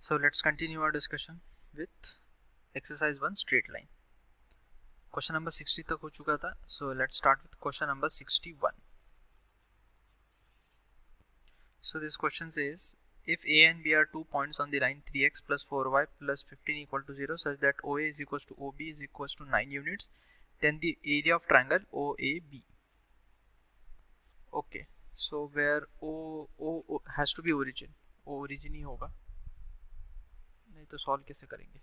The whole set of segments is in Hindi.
So let's continue our discussion with exercise 1 straight line. Question number 60 तक हो चुका था. So let's start with question number 61. So this question says if A and B are 2 points on the line 3x plus 4y plus 15 equal to 0 such that OA is equals to OB is equals to 9 units, then the area of triangle OAB. Okay, so where O has to be origin. O origin ही होगा, नहीं तो सॉल्व कैसे करेंगे.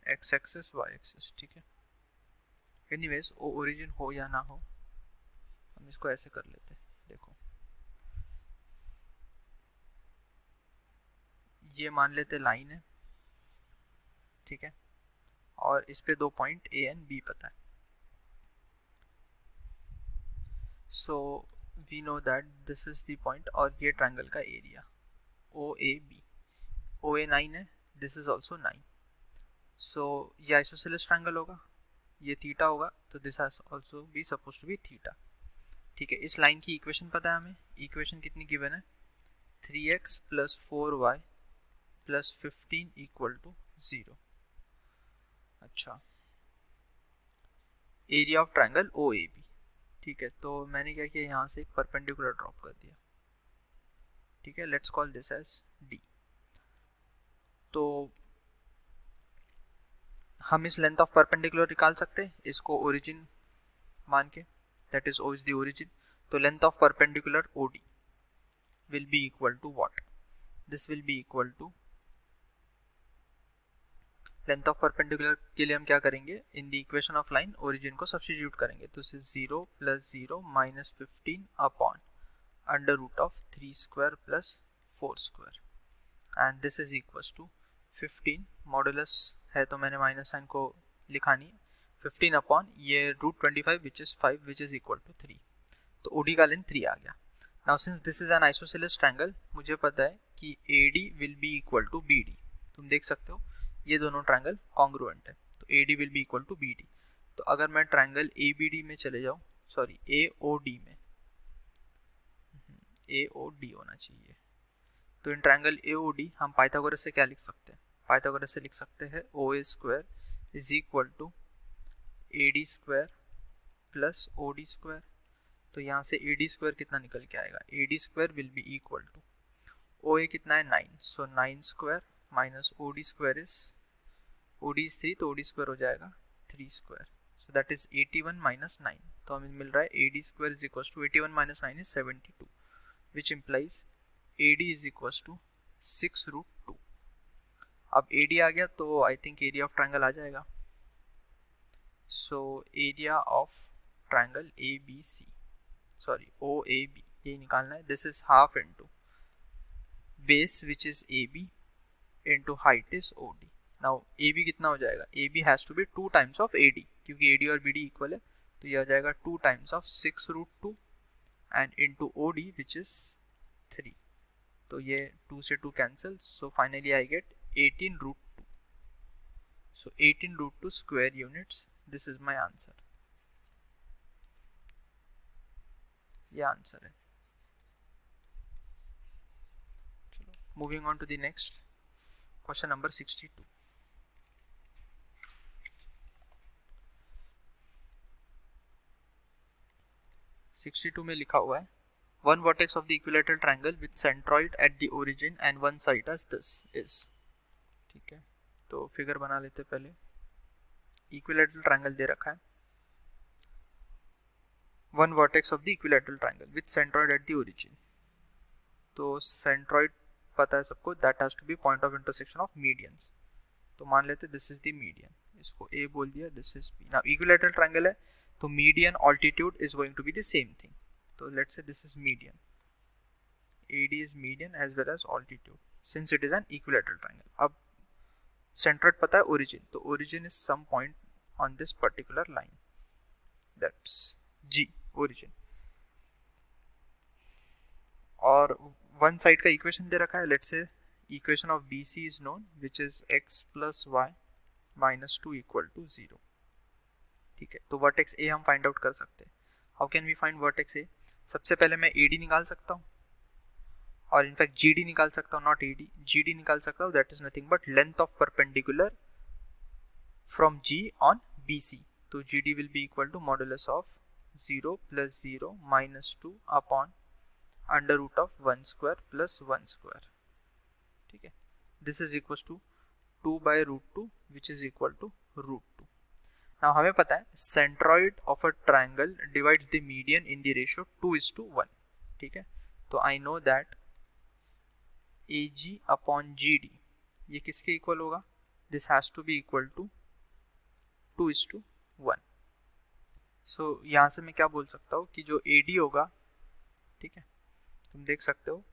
एक्स एक्सिस वाई एक्सिस, ठीक है. एनीवेज ओ ओरिजिन हो या ना हो, हम इसको ऐसे कर लेते हैं. देखो ये मान लेते लाइन है, ठीक है, और इस पे दो पॉइंट ए एंड बी पता है. So we know that this is the point और ये ट्रायंगल का एरिया ओ ए बी. ओ ए 9 है, दिस इज ऑल्सो 9. सो ये आइसोसेलेस ट्रायंगल होगा, ये थीटा होगा, तो this has also be suppose to be theta. ठीक है, इस लाइन की इक्वेशन पता है हमें. इक्वेशन कितनी गिवन है? 3x plus 4y plus 15 equal to 0. अच्छा, area of triangle O A B. ठीक है, तो मैंने क्या किया, यहाँ से एक परपेंडिकुलर ड्रॉप कर दिया. ठीक है, let's call this as D. तो हम इस लेंथ ऑफ परपेंडिकुलर निकाल सकते हैं इसको ओरिजिन मान के, that is O is the origin. तो length of perpendicular O D will be equal to what? This will be equal to length of perpendicular के लिए हम क्या करेंगे, in the equation of line origin को सब्स्टिट्यूट करेंगे. तो इसे 0 plus 0 minus 15 upon under root of 3 square plus 4 square, and this is equal to 15. Modulus है तो मैंने माइनस साइन को लिखा नहीं. 15 अपॉन ये root 25 which is 5 which is equal to 3. तो ओडी का लेंथ 3 आ गया. Now since this is an isosceles triangle, मुझे पता है कि AD will be equal to BD. तुम देख सकते हो ये दोनों ट्रायंगल कॉन्ग्रुएंट है, तो AD will be equal to BD. तो अगर मैं ट्रायंगल ABD में चले जाऊँ, सॉरी AOD में, AOD होना चाहिए. तो इन ट्रायंगल AOD हम पाइथागोरस से क्या लिख सकते हैं? पाइथागोरस से लिख सकते हैं OA square is equal to AD square plus OD square. तो यहाँ से AD स्क्वायर कितना निकल के आएगा? AD square will be equal to OA कितना है 9, so 9 square minus OD square is, OD is 3 तो OD स्क्वायर हो जाएगा 3 square. So that is 81 minus 9. तो हमें मिल रहा है AD square is equal to 81 minus 9 is 72, which implies AD is equal to 6 root 2. अब AD आ गया तो I think area of triangle आ जाएगा. So area of triangle ABC, sorry OAB, ये निकालना है. This is half into base which is AB into height is OD. Now AB कितना हो जाएगा? AB has to be 2 times of AD, क्योंकि AD और BD इक्वल है. तो ये हो जाएगा 2 times of 6 root 2 and into OD which is 3. तो ये 2 से 2 cancel, so finally I get 18 root 2. So 18 root 2 square units. This is my answer. ये आंसर है. चलो moving on to the next question number 62. में लिखा हुआ है one vertex of the equilateral triangle with centroid at the origin and one side as this is. ठीक है, तो फिगर बना लेते पहले. इक्विलैटरल ट्रायंगल दे रखा है, one vertex of the equilateral triangle with centroid at the origin. तो centroid पता है सबको, that has to be point of intersection of medians. तो मान लेते this is the median, इसको A बोल दिया, this is B. Now equilateral triangle है तो median altitude is going to be the same thing. So let's say this is median. AD is median as well as altitude since it is an equilateral triangle. अब centroid पता है origin, तो origin is some point on this particular line, that's G, origin. और one side का equation दे रखा है. let's say equation of BC is known which is x plus y minus 2 equal to 0. ठीक है, तो वर्टेक्स A हम फाइंड आउट कर सकते हैं. How can we find vertex A? सबसे पहले मैं AD निकाल सकता हूँ और इनफैक्ट GD निकाल सकता हूँ, नॉट ED, GD निकाल सकता हूँ, that is nothing but length of perpendicular from G on BC. तो GD will be equal to modulus of 0 + 0 - 2 upon under root of 1 square plus 1 square. ठीक है, this is equal to 2/√2 which is equal to √2. Now हमें पता है centroid of a triangle divides the median in the ratio 2:1. ठीक है, तो I know that AG upon GD ये किसके इक्वल होगा? This has to be equal to 2:1. So यहाँ से मैं क्या बोल सकता हूँ कि जो AD होगा, ठीक है, तुम देख सकते हो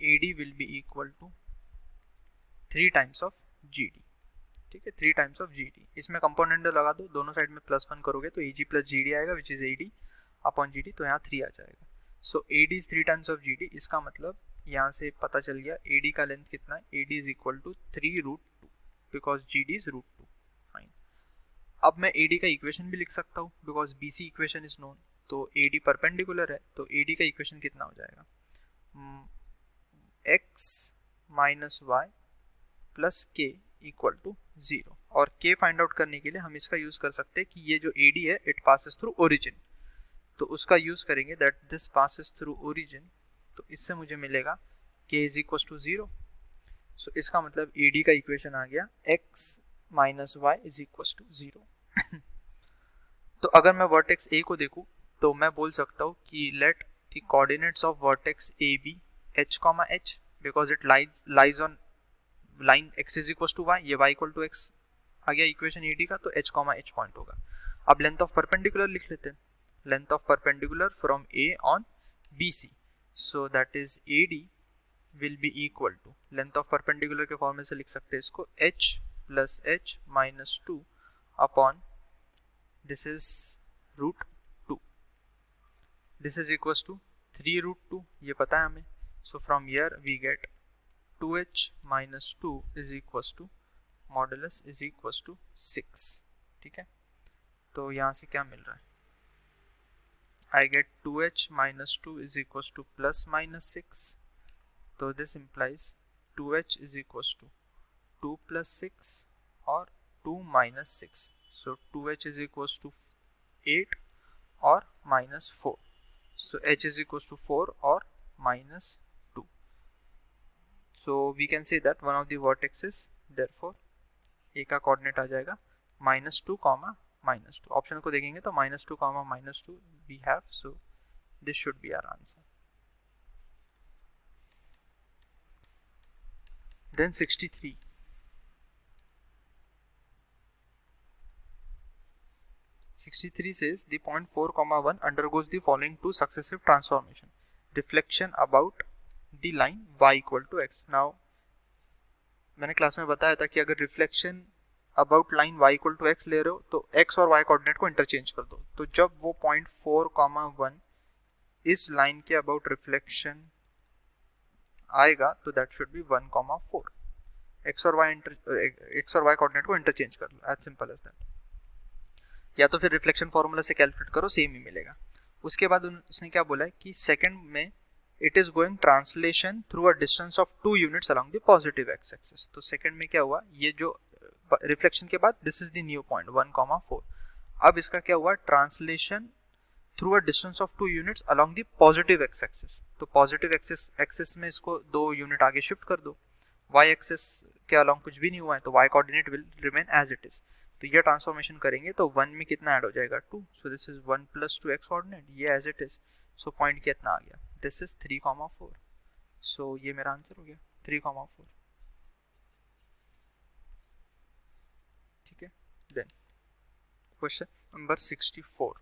AD will be equal to 3 times of GD. ठीक है, 3 टाइम्स ऑफ GD. इसमें कंपोनेंट लगा दो, दोनों साइड में +1 करोगे तो AG + GD आएगा which is AD upon GD, तो यहाँ 3 आ जाएगा. सो AD is 3 times of GD. इसका मतलब यहाँ से पता चल गया AD का लेंथ कितना है. AD is equal to 3√2 because GD is √2. Fine. अब मैं AD का इक्वेशन भी लिख सकता हूँ because BC equation is known. तो AD परपेंडिकुलर है तो AD का इक्वेशन कितना हो जाएगा? x - y plus k equal to 0. और k फाइंड आउट करने के लिए हम इसका यूज कर सकते हैं कि ये जो AD है इट पासेस थ्रू ओरिजिन, तो उसका यूज करेंगे that this passes through origin. तो इससे मुझे मिलेगा k इज इक्वल टू 0. सो इसका मतलब AD का इक्वेशन आ गया x - y is equal to 0. तो अगर मैं वर्टेक्स A को देखूं तो मैं बोल सकता हूँ कि let the coordinates of vertex AB h, h because it lies on line x is equal to y, ये y इक्वल टू x आ गया इक्वेशन AD का, तो h, h पॉइंट होगा. अब लेंथ ऑफ परपेंडिकुलर लिख लेते हैं. Length of perpendicular from A on BC, so that is AD will be equal to, length of perpendicular के फॉर्म में से लिख सकते हैं इसको h + h - 2 upon this is √2. This is equal to 3√2, ये पता है हमें. So from here we get 2h - 2 is equal to modulus is equal to 6. ठीक है, तो यहाँ से क्या मिल रहा है? I get 2h - 2 is equal to +-6. तो this implies 2h is equal to 2 + 6 और 2 - 6. सो 2h इज इक्वल टू 8 और -4. सो h इज इक्वल टू 4 और -2. So we can say that one of the vertices, therefore A का कोऑर्डिनेट आ जाएगा -2, -2. ऑप्शन को देखेंगे तो -2, -2 we have, so this should be our answer. Then 63. 63 says the point 4, 1 undergoes the following two successive transformation. Reflection about the line y equal to x. Now मैंने क्लास में बताया था कि अगर reflection about line y equal to x ले रहे हो तो x और y कोऑर्डिनेट को इंटरचेंज कर दो. तो जब वो पॉइंट 4, 1 इस लाइन के अबाउट रिफ्लेक्शन आएगा तो दैट शुड बी 1, 4. x और y कोऑर्डिनेट को इंटरचेंज कर लो, एज सिंपल एज दैट. या तो फिर रिफ्लेक्शन फॉर्मूला से कैलकुलेट करो, सेम ही मिलेगा. उसके बाद उसने क्या बोला है कि सेकंड में it is going translation through a distance of 2 units along the positive x-axis. तो सेकंड में क्या हुआ, ये जो रिफ्लेक्शन के बाद this is the new point 1, 4. अब इसका क्या हुआ, translation through a distance of 2 units along the positive x-axis. तो पॉजिटिव एक्सिस में इसको 2 यूनिट आगे शिफ्ट कर दो. y-axis के अलोंग कुछ भी नहीं हुआ है तो y coordinate will remain as it is. तो ये ट्रांसफॉर्मेशन करेंगे तो 1 में कितना ऐड हो जाएगा, 2. So this is 1 + 2 x coordinate, ये as it is. So point कितना आ गया, दिस इज 3, 4. सो ये मेरा आंसर हो गया 3, 4. ठीक है. Then question number 64.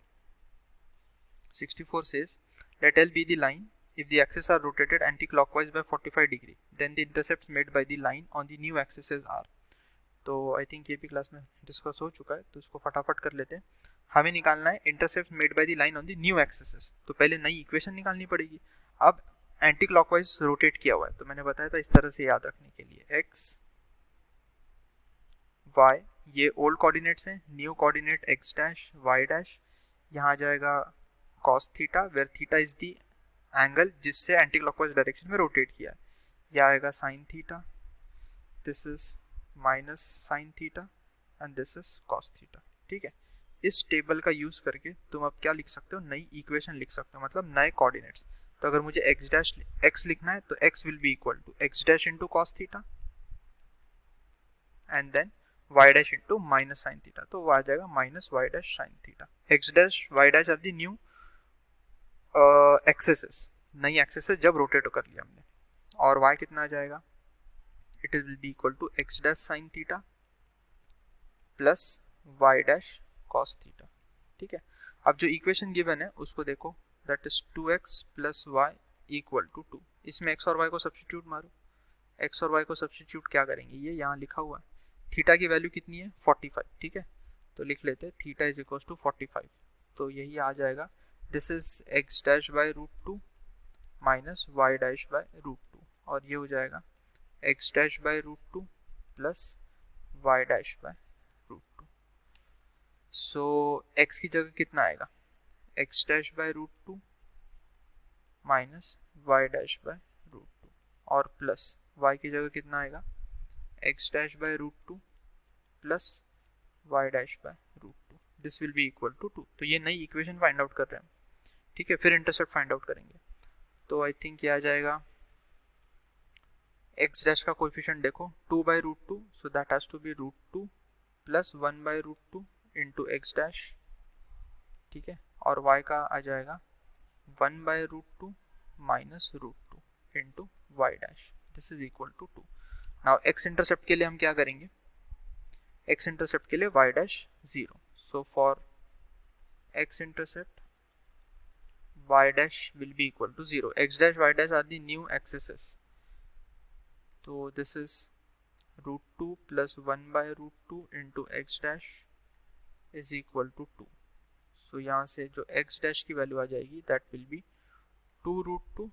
64 says let L be the line if the axes are rotated anti-clockwise by 45 degree, then the intercepts made by the line on the new axis are. तो आई थिंक ये भी क्लास में डिस्कस हो चुका है, तो इसको फटाफट कर लेते हैं. हमें निकालना है intercept made by the line on the new axis. तो पहले नई इक्वेशन निकालनी पड़ेगी. अब एंटी क्लॉकवाइज रोटेट किया हुआ है तो मैंने बताया था इस तरह से याद रखने के लिए, एक्स वाई ये ओल्ड कोऑर्डिनेट्स हैं, new coordinate x dash y dash, यहाँ आ जाएगा cos theta where theta is the angle जिससे एंटी क्लॉकवाइज डायरेक्शन में रोटेट किया है, यह आएगा sine theta, this is minus sine theta and this is cos theta. ठीक है, इस टेबल का यूज करके तुम अब क्या लिख सकते हो, नई इक्वेशन लिख सकते हो, मतलब नए कोऑर्डिनेट्स। तो अगर मुझे x डैश x लिखना है तो x will be equal to x dash into cos theta and then y dash into minus sine theta, तो वो आ जाएगा minus y dash sine theta. x dash y dash are the new axes, नई एक्सेसेस जब रोटेट कर लिया हमने, और y कितना आ जाएगा, it will be equal to x dash sine theta plus y dash cos theta. ठीक है, अब जो इक्वेशन गिवन है उसको देखो, that is 2x plus y equal to 2। इसमें x और y को सब्स्टिट्यूट मारो, x और y को सब्स्टिट्यूट क्या करेंगे, ये यहाँ लिखा हुआ है, थीटा की वैल्यू कितनी है 45। ठीक है, तो लिख लेते हैं थीटा इज इक्वल टू 45, तो यही आ जाएगा, this is x dash by root 2 minus y dash by root 2, और ये हो जाएगा x dash by root 2 plus y dash by root 2। So x की जगह कितना आएगा, x dash by root 2 minus y dash by root 2, और प्लस y की जगह कितना आएगा, x dash by root 2 plus y dash by root 2, this will be equal to 2। तो ये नई इक्वेशन फाइंड आउट कर रहे हैं। ठीक है, फिर इंटरसेप्ट फाइंड आउट करेंगे, तो आई थिंक ये आ जाएगा, x डैश का कोएफिशिएंट देखो 2 by root 2, so that has to be root 2 plus 1 by root 2 into x dash. ठीक है, और y का आ जाएगा 1 by root 2 minus root 2 into y dash, this is equal to 2। Now x intercept के लिए हम क्या करेंगे, x इंटरसेप्ट के लिए y dash 0, so for x intercept y dash will be equal to 0, x dash y dash are the new accesses, so this is root 2 plus 1 by root 2 into x dash is equal to 2। so यहाँ से जो x dash की वैल्यू आ जाएगी that will be 2 root 2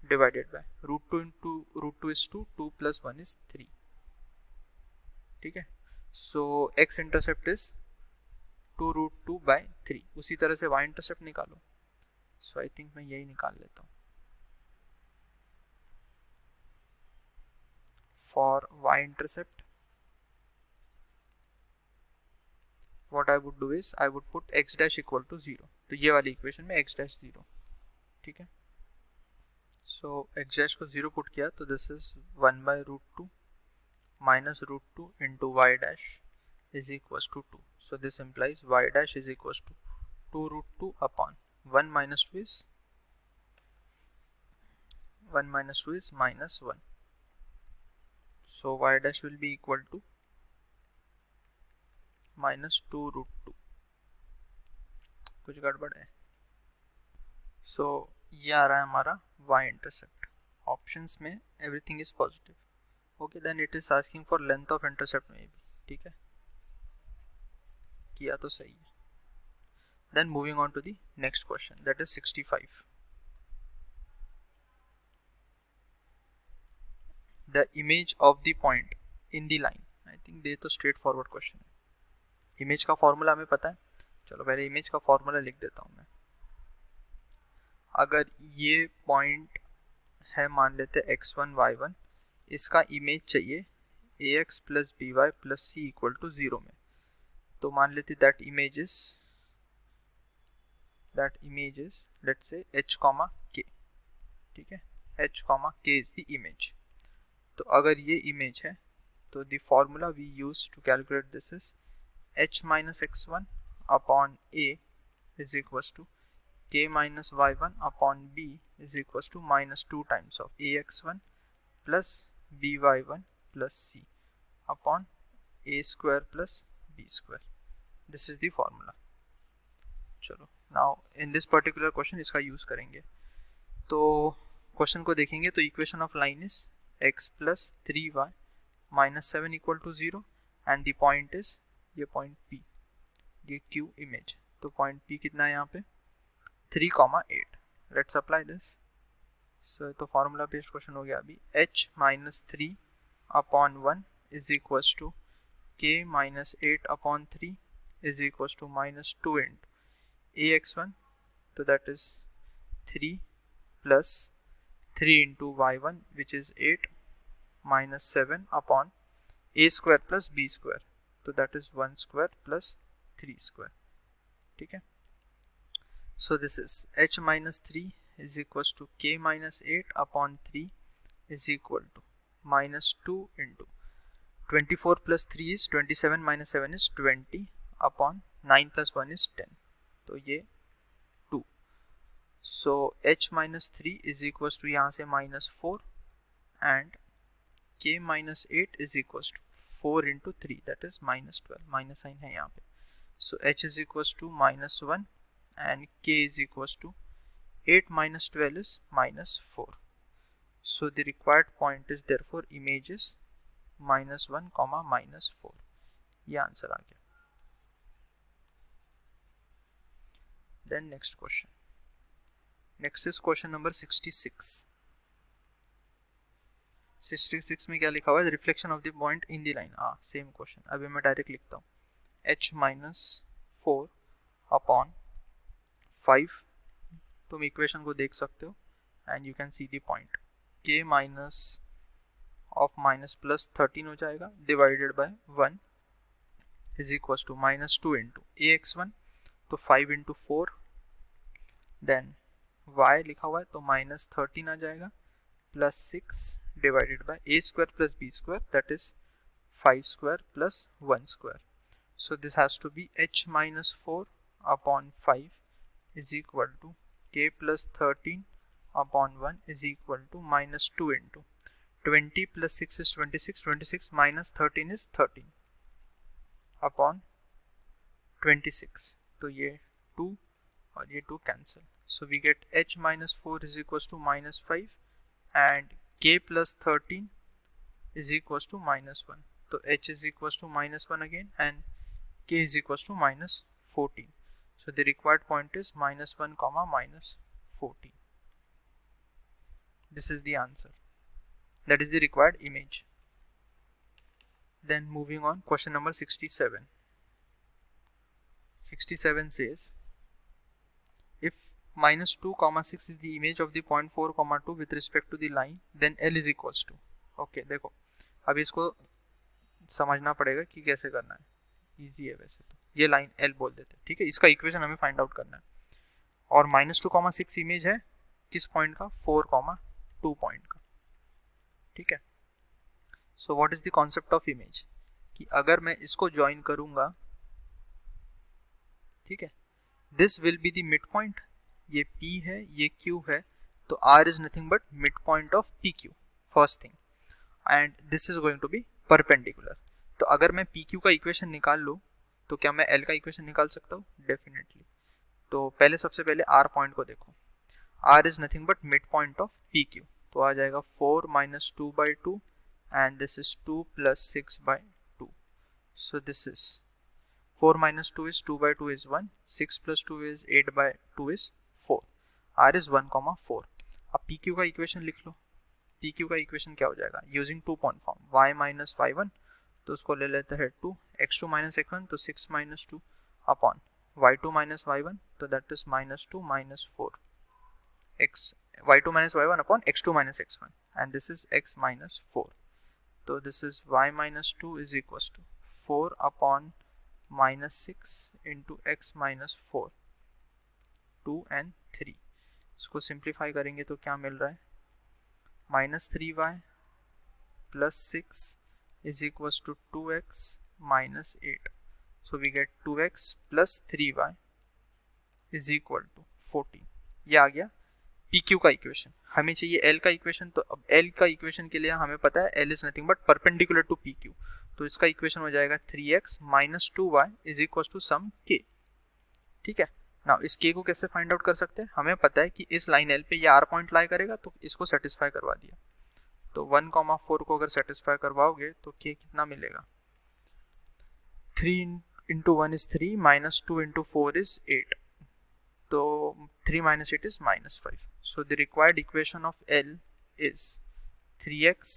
divided by root 2 into root 2 is 2, 2 plus 1 is 3। ठीक है, so x intercept is 2 root 2 by 3। उसी तरह से y intercept निकालो, so I think मैं यही निकाल लेता हूँ। For y intercept what I would do is I would put x dash equal to 0, तो ये वाली इक्वेशन में x dash 0। ठीक है, so x dash को 0 पुट किया तो this is 1 by root 2 minus root 2 into y dash is equals to 2, so this implies y dash is equals to 2 root 2 upon 1 minus 2 is minus 1, so y dash will be equal to minus 2 root 2। कुछ गड़बड़ है, सो ये आ रहा है हमारा y इंटरसेप्ट, ऑप्शंस में everything is positive. Okay, then it is asking for length of intercept में भी। ठीक है, किया तो सही है। Then moving on to the next question, that is 65। The image of the point in the line, I think ये तो स्ट्रेट फॉरवर्ड क्वेश्चन है। इमेज का फॉर्मूला हमें पता है, चलो पहले इमेज का फॉर्मूला लिख देता हूँ मैं। अगर ये पॉइंट है, मान लेते x1 y1, इसका इमेज चाहिए ax plus b y plus c equal to 0 में, तो मान लेते that image is let's say h comma k। ठीक है, h comma k is the image. तो अगर ये इमेज है तो the formula we use to calculate this is h minus x1 upon a is equal to k minus y1 upon b is equals to minus 2 times of ax1 plus by1 plus c upon a square plus b square। This is the formula। चलो, now in this particular question इसका यूज करेंगे। तो क्वेश्चन को देखेंगे तो equation of line is x plus 3y minus 7 equal to 0 and the point is ये पॉइंट p, ये q इमेज। तो पॉइंट p कितना है यहाँ पे 3,8। Let's apply this. सो तो फॉर्मूला बेस्ड क्वेश्चन हो गया अभी, h minus 3 upon 1 is equals to k minus 8 upon 3 is equals to minus 2 into ax1, तो that is 3 plus 3 into y1 which is 8 minus 7 upon a square plus b square, तो that is 1 square plus 3 square. ठीक है, so this is h minus 3 is equals to k minus 8 upon 3 is equal to minus 2 into 24 plus 3 is 27 minus 7 is 20 upon 9 plus 1 is 10, तो ये 2. So h minus 3 is equals to यहाँ से minus 4 and k minus 8 is equals to 4 into 3 that is minus 12, minus sign है यहाँ पे. So h is equals to minus 1 and k is equals to 8 minus 12 is minus 4. So the required point is therefore image is minus 1 comma minus 4. ये आंसर आ गया. Then next question. Next is question number 66. 66 में क्या लिखा हुआ है? Reflection of the point in the line. Same question. अभी मैं डायरेक्ट लिखता हूँ h माइनस 4 अपॉन 5. तुम इक्वेशन को देख सकते हो and you can see the point. k minus of minus plus 13 हो जाएगा divided by 1 is equal to minus 2 into ax1, तो 5 इंटू 4. देन y लिखा हुआ है तो माइनस 13 आ जाएगा plus 6 divided by a square plus b square, that is 5 square plus 1 square. So this has to be h minus 4 upon 5 is equal to k plus 13 upon 1 is equal to minus 2 into 20 plus 6 is 26, 26 minus 13 is 13 upon 26. तो ये 2 और ये 2 cancel. So we get h minus 4 is equals to minus 5 and k plus 13 is equals to minus 1. So h is equals to minus 1 again and k is equals to minus 14. So the required point is minus 1 comma minus 14. This is the answer. That is the required image. Then moving on, question number 67. 67 says if minus 2 comma 6 is the image of the point 4 comma 2 with respect to the line, then L is equals to. Okay, देखो अब इसको समझना पड़ेगा कि कैसे करना है. इजी है वैसे तो. ये लाइन L बोल देते हैं. ठीक है, इसका इक्वेशन हमें फाइंड आउट करना है. और माइनस 2 कॉमा 6 इमेज है किस पॉइंट का? 4 कॉमा 2 पॉइंट का. ठीक है, so what is the concept of image कि अगर मैं इसको ज्वाइन करूंगा, ठीक है, this will be the mid point. ये P है, ये Q है, तो R is nothing but mid point of PQ first thing and this is going to be perpendicular. तो अगर मैं PQ का इक्वेशन निकाल लूँ तो क्या मैं L का इक्वेशन निकाल सकता हूँ? डेफिनेटली. तो पहले सबसे पहले R पॉइंट को देखो. R is nothing but mid point of PQ, तो आ जाएगा 4 minus 2 by 2 and this is 2 plus 6 by 2. So this is 4 minus 2 is 2 by 2 is 1, 6 plus 2 is 8 by 2 is 4. R is 1 comma 4. अब PQ का इक्वेशन लिख लो. PQ का इक्वेशन क्या हो जाएगा? Using 2 point form y minus y1, तो उसको ले लेते हैं 2, x2 माइनस x1 तो 6 minus 2 upon y2 minus y1, तो that is minus 2 minus 4 x y2 minus y1 upon x2 minus x1 and this is x minus 4. So this is y minus 2 is equals to 4 upon minus 6 into x minus 4, 2 and 3. इसको सिंप्लीफाई करेंगे तो क्या मिल रहा है? Minus 3y plus 6 is equals to 2x minus 8. So we get 2x plus 3y is equal to 14. ये आ गया PQ का इक्वेशन. हमें चाहिए L का इक्वेशन, तो अब L का इक्वेशन के लिए हमें पता है L is nothing but perpendicular to PQ, तो इसका इक्वेशन हो जाएगा 3x minus 2y is equals to sum k. ठीक है, नाउ इस k को कैसे फाइंड आउट कर सकते हैं? हमें पता है कि इस लाइन L पे ये R पॉइंट लाई करेगा, तो इसको सेटिस्फाई करवा दिया. तो 1,4 को अगर सेटिस्फाई करवाओगे तो k कितना मिलेगा? 3 into 1 is 3 minus 2 into 4 is 8. So 3 minus 8 is minus 5. So the required equation of L is 3x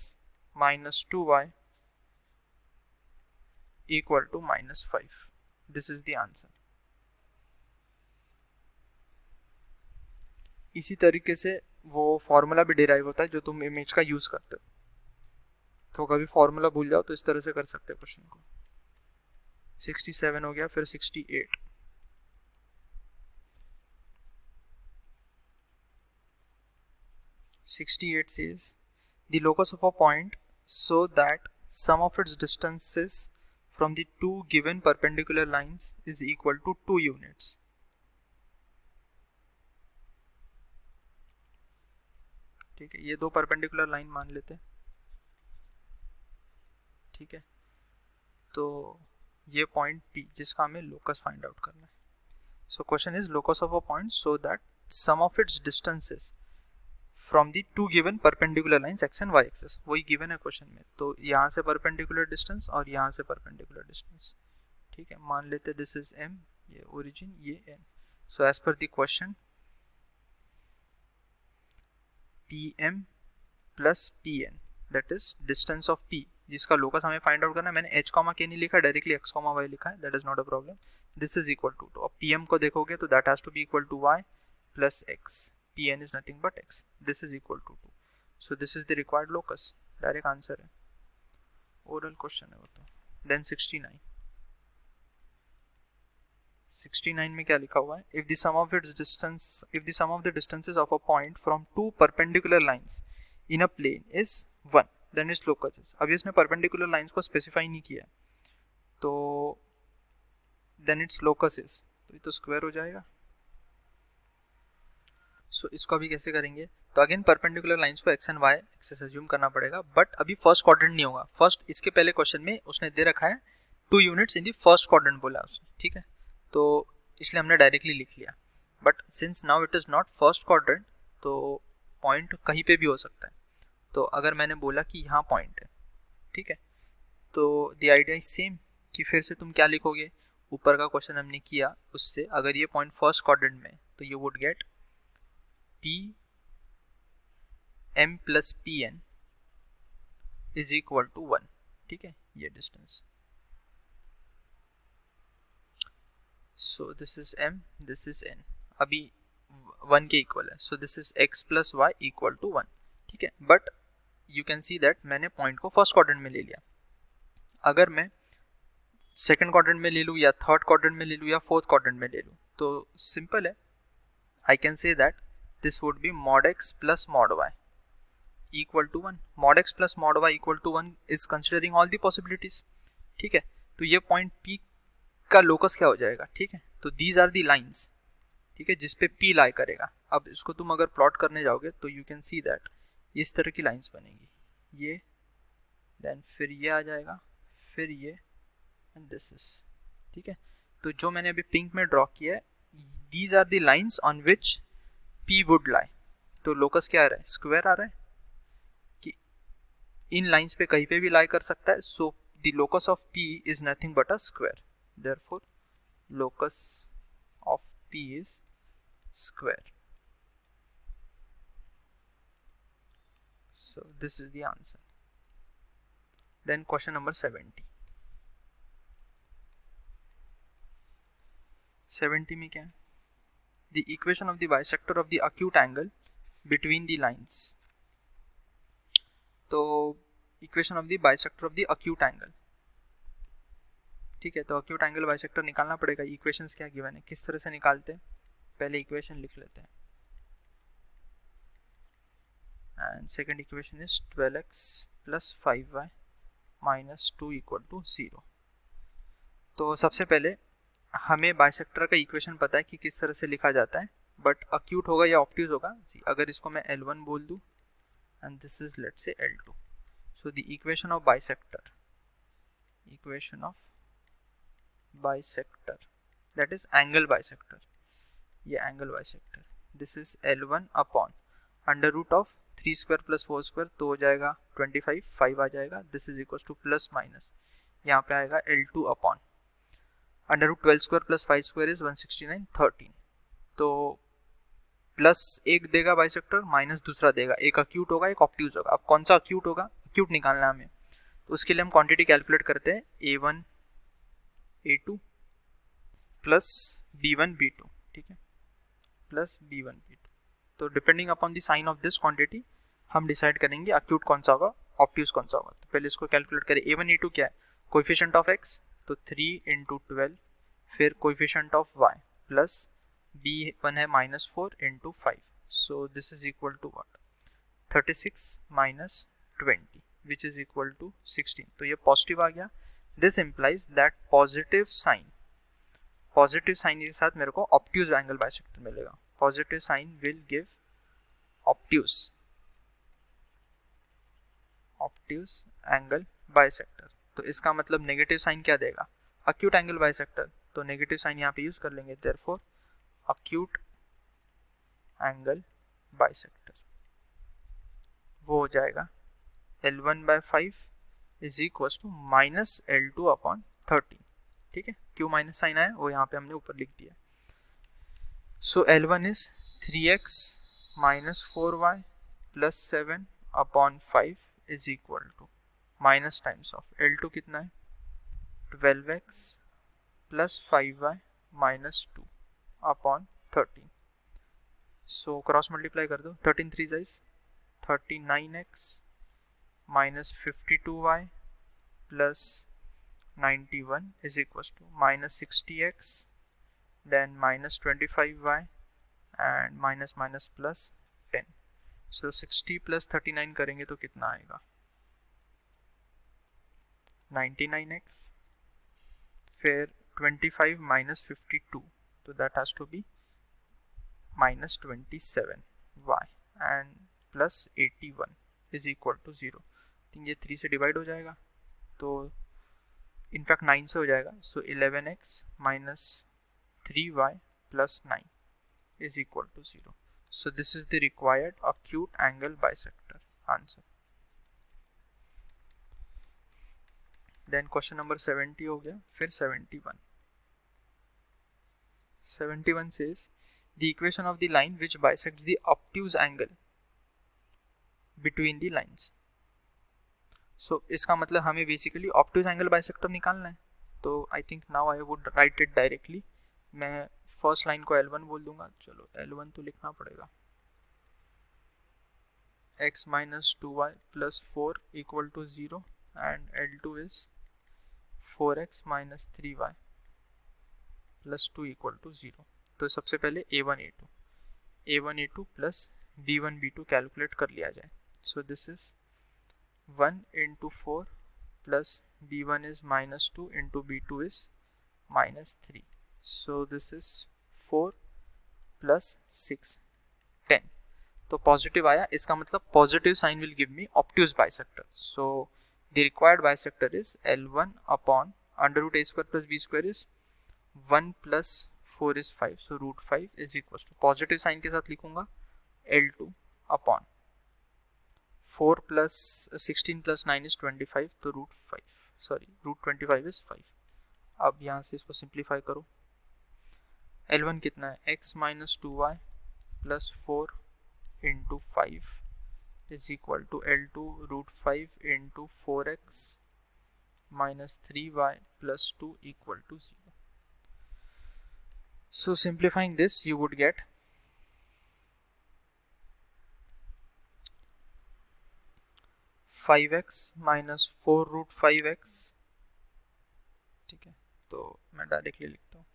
minus 2y equal to minus 5. This is the answer. इसी तरीके से वो फॉर्मूला भी डिराइव होता है जो तुम इमेज का यूज करते हो। तो कभी फॉर्मूला भूल जाओ तो इस तरह से कर सकते हो क्वेश्चन को। 67 हो गया, फिर 68। says the locus of a point so that sum of its distances from the two given perpendicular lines is equal to 2 units। ठीक है, ये दो परपेंडिकुलर लाइन मान लेते हैं। ठीक है, तो ये पॉइंट P जिसका हमें लोकस फाइंड आउट करना है। So question is locus of a point so that sum of its distances from the two given perpendicular lines x and y axes, वही गिवन है क्वेश्चन में। तो यहाँ से परपेंडिकुलर डिस्टेंस और यहाँ से परपेंडिकुलर डिस्टेंस। ठीक है, मान लेते दिस इज m, ये ओरिजिन, ये n। So as per the question pm plus pn that is distance of p जिसका लोकस हमें फाइंड आउट करना है। मैंने h कॉमा k नहीं लिखा, डायरेक्टली x कॉमा y लिखा है, that is not a problem. This is equal to, तो अब pm को देखोगे तो that has to be equal to y plus x, pn is nothing but x, this is equal to 2, so this is the required locus। Direct answer है, ओरल क्वेश्चन है वो तो। देन 69 में क्या लिखा हुआ है, if the sum of the distances of a point from two perpendicular lines in a plane is 1 then its locus is। अब इसने perpendicular lines को स्पेसिफाई नहीं किया, तो then its locus is, तो ये तो स्क्वायर हो जाएगा। सो इसको अभी कैसे करेंगे, तो अगेन परपेंडिकुलर लाइंस को x and y axes assume करना पड़ेगा, बट अभी फर्स्ट क्वाड्रेंट नहीं होगा। फर्स्ट इसके पहले क्वेश्चन में उसने दे रखा है 2 units in the first quadrant बोला उसने। ठीक है, तो इसलिए हमने डायरेक्टली लिख लिया, but since now it is not first quadrant तो पॉइंट कहीं पे भी हो सकता है। तो अगर मैंने बोला कि यहाँ पॉइंट है, ठीक है, तो द आइडिया इज सेम कि फिर से तुम क्या लिखोगे, ऊपर का क्वेश्चन हमने किया उससे, अगर ये पॉइंट फर्स्ट क्वाड्रेंट में तो you would get p m plus p n is equal to 1। ठीक है, ये distance, so this is m, this is n, अभी 1 के इक्वल है, so this is x plus y equal to 1। ठीक है, but you can see that मैंने पॉइंट को फर्स्ट क्वाड्रेंट में ले लिया। अगर मैं सेकंड क्वाड्रेंट में ले लूँ या थर्ड क्वाड्रेंट में ले लूँ या फोर्थ क्वाड्रेंट में ले लूँ, तो सिंपल है, आई can say that this would be mod x plus mod y equal to 1। mod x plus mod y equal to 1 is considering all the possibilities। ठीक है, तो ये पॉइंट P का लोकस क्या हो जाएगा। ठीक है, तो these are the lines, ठीक है, जिसपे P लाई करेगा। अब इसको तुम अगर प्लॉट करने जाओगे तो यू कैन सी दैट इस तरह की लाइंस बनेगी, ये, देन फिर ये आ जाएगा, फिर ये, एंड दिस इज। ठीक है, तो जो मैंने अभी पिंक में ड्रॉ किया है, these are the lines on which P would lie। तो लोकस क्या आ रहा है, स्क्वायर आ रहा है, इन लाइंस पे कहीं पे भी लाई कर सकता है। So the locus of P is nothing but a square, therefore locus of P is square. So this is the answer. Then question number 70 में क्या है, the equation of the bisector of the acute angle between the lines. तो equation of the bisector of the acute angle, ठीक है, तो अक्यूट एंगल बाइसेक्टर निकालना पड़ेगा। इक्वेशंस क्या गिवन है, किस तरह से निकालते हैं, पहले इक्वेशन लिख लेते हैं। And second equation is 12x plus 5y minus 2 equal to 0। तो सबसे पहले हमें बाइसेक्टर का इक्वेशन पता है कि किस तरह से लिखा जाता है, बट अक्यूट होगा या ऑब्ट्यूज होगा। अगर इसको मैं L1 बोल दूं and this is let's say L2, so the equation of bisector that is angle bisector, ये angle bisector, this is L1 upon under root of 3 square plus 4 square, तो हो जाएगा 25, 5 आ जाएगा, this is equal to plus minus, यहाँ पे आएगा L2 upon under root 12 square plus 5 square is 169, 13। तो प्लस एक देगा बाइसेक्टर, माइनस दूसरा देगा, एक अक्यूट होगा एक ऑब्ट्यूज होगा। अब कौन सा अक्यूट होगा, अक्यूट निकालना हमें, तो उसके लिए हम क्वांटिटी कैलकुलेट करते हैं, A1 A2 plus B1 B2, ठीक है, प्लस B1 B2। तो depending upon the sign of this quantity हम डिसाइड करेंगे अक्यूट कौन सा होगा, ऑब्ट्यूज कौन सा होगा। तो पहले इसको कैलकुलेट करें। a1 a2 क्या है, कोएफिशिएंट ऑफ x, तो 3 × 12, फिर coefficient of y plus b1 है -4 × 5, so this is equal to what, 36 minus 20 which is equal to 16। तो ये पॉजिटिव आ गया। This implies that positive sign के साथ मेरे को ऑब्ट्यूज एंगल बाइसेक्टर मिलेगा। Positive sign will give obtuse angle bisector. तो इसका मतलब नेगेटिव साइन क्या देगा, अक्यूट एंगल बाइसेक्टर। तो नेगेटिव साइन यहाँ पे यूज कर लेंगे, देयरफॉर अक्यूट एंगल बाइसेक्टर वो हो जाएगा L1/5 is equal to -L2/13। ठीक है, क्यों माइनस साइन आया वो यहाँ पे हमने ऊपर लिख दिया। सो L1 is 3x - 4y + 7/5 is equal to minus times of L2 कितना है 12x + 5y - 2/13। So cross multiply कर दो, 13 3 is 39x - 52y + 91 is equals to -60x, then -25y and minus plus 10। so 60 + 39 करेंगे तो कितना आएगा 99x, फिर 25 - 52, तो that has to be -27y and +81 is equal to 0। ये 3 से डिवाइड हो जाएगा, तो इनफैक्ट 9 से हो जाएगा। सो 11x - 3y + 9 is equal to 0। so this is the required acute angle bisector answer। then question number 70 हो गया। फिर 71 says the equation of the line which bisects the obtuse angle between the lines। सो इसका मतलब हमें बेसिकली ऑब्ट्यूज एंगल बाइसेक्टर निकालना है। तो I think now I would write it directly. मैं फर्स्ट लाइन को L1 बोल दूंगा। चलो L1 तो लिखना पड़ेगा, x - 2y + 4 = 0 and L2 is 4x - 3y + 2 = 0। तो सबसे पहले A1 A2 + B1 B2 calculate कर लिया जाए। सो this is 1 × 4 plus b1 is -2 into b2 is -3, so this is 4 plus 6 10। तो पॉजिटिव आया, इसका मतलब positive sign will give me obtuse bisector. So the required bisector is L1 upon √a² + b² is 1 + 4 is 5, so √5 is equals to positive sign के साथ लिखूंगा L2 अपॉन 4 + 16 + 9 is 25, तो √25 is 5। अब यहाँ से इसको सिंप्लीफाई करो। L1 कितना है x - 2y + 4 × 5 is equal to L2 √5 × 4x - 3y + 2 equal to 0। So simplifying this you would get 5x - 4 √5x। ठीक है, तो मैं डायरेक्टली लिखता हूँ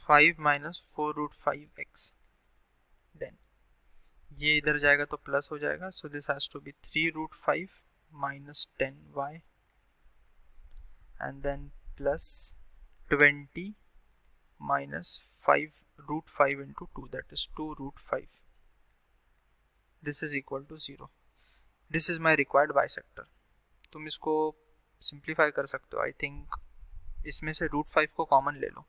5 - 4 √5x, देन ये इधर जाएगा तो प्लस हो जाएगा। So this has to be 3 √5 - 10y and then plus 20 - 5 √5 × 2, that is 2 √5। this is equal to 0। this is my required bisector। तुम इसको सिंप्लीफाई कर सकते हो। आई थिंक इसमें से √5 को कॉमन ले लो,